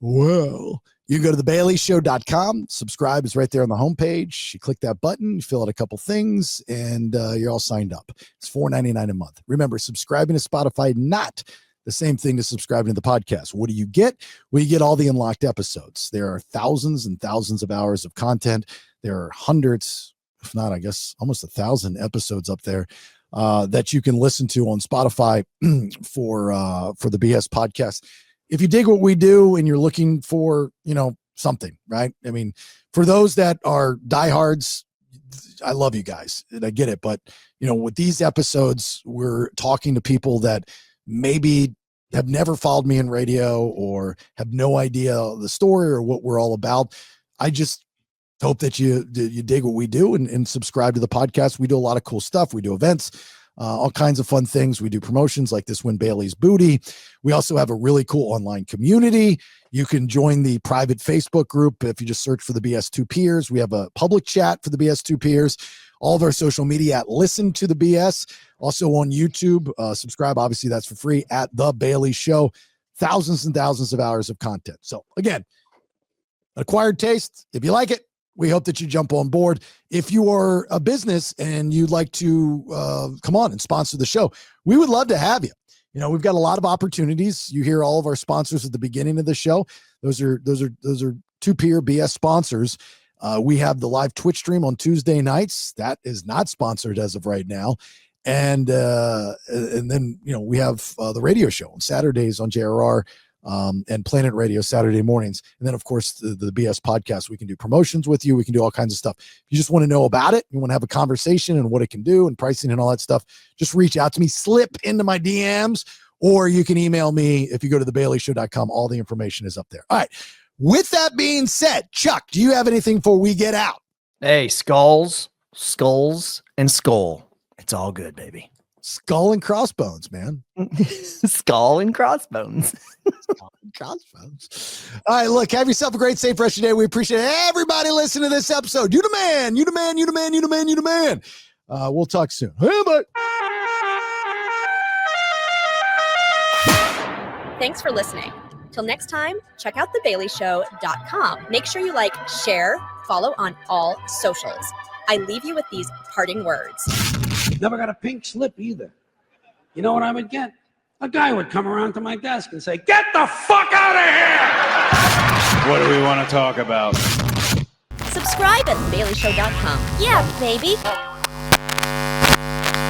Well, you can go to thebaileyshow.com. Subscribe is right there on the homepage. You click that button, you fill out a couple things, and you're all signed up. It's $4.99 a month. Remember, subscribing to Spotify, not the same thing as subscribing to the podcast. What do you get? Well, you get all the unlocked episodes. There are thousands and thousands of hours of content. There are hundreds, if not, I guess, almost 1,000 episodes up there that you can listen to on Spotify for the BS podcast. If you dig what we do and you're looking for, something, right? I mean, for those that are diehards, I love you guys and I get it. But, with these episodes, we're talking to people that maybe have never followed me in radio or have no idea the story or what we're all about. I just hope that you dig what we do and subscribe to the podcast. We do a lot of cool stuff. We do events, all kinds of fun things. We do promotions like this Win Bailey's Booty. We also have a really cool online community. You can join the private Facebook group if you just search for the BS2 Peers. We have a public chat for the BS2 Peers. All of our social media at Listen to the BS. Also on YouTube, subscribe. Obviously, that's for free at The Bailey Show. Thousands and thousands of hours of content. So again, acquired taste. If you like it, we hope that you jump on board. If you are a business and you'd like to come on and sponsor the show, we would love to have you. We've got a lot of opportunities. You hear all of our sponsors at the beginning of the show. Those are 2-peer BS sponsors. We have the live Twitch stream on Tuesday nights. That is not sponsored as of right now. And then, we have the radio show on Saturdays on JRR and Planet Radio Saturday mornings. And then, of course, the BS podcast. We can do promotions with you. We can do all kinds of stuff. If you just want to know about it, you want to have a conversation and what it can do and pricing and all that stuff, just reach out to me, slip into my DMs, or you can email me. If you go to thebaileyshow.com, all the information is up there. All right. With that being said, Chuck, do you have anything before we get out? Hey, skulls, and skull. It's all good, baby. Skull and crossbones, man. Skull and crossbones. Skull and Crossbones. All right, look, have yourself a great, safe, fresh day. We appreciate everybody listening to this episode. You the man, you the man, you the man, you the man, you the man. We'll talk soon. Hey, bye. Thanks for listening. Till next time, check out thebaileyshow.com. Make sure you like, share, follow on all socials. I leave you with these parting words. Never got a pink slip either. You know what I would get? A guy would come around to my desk and say, "Get the fuck out of here!" What do we want to talk about? Subscribe at thebaileyshow.com. Yeah, baby.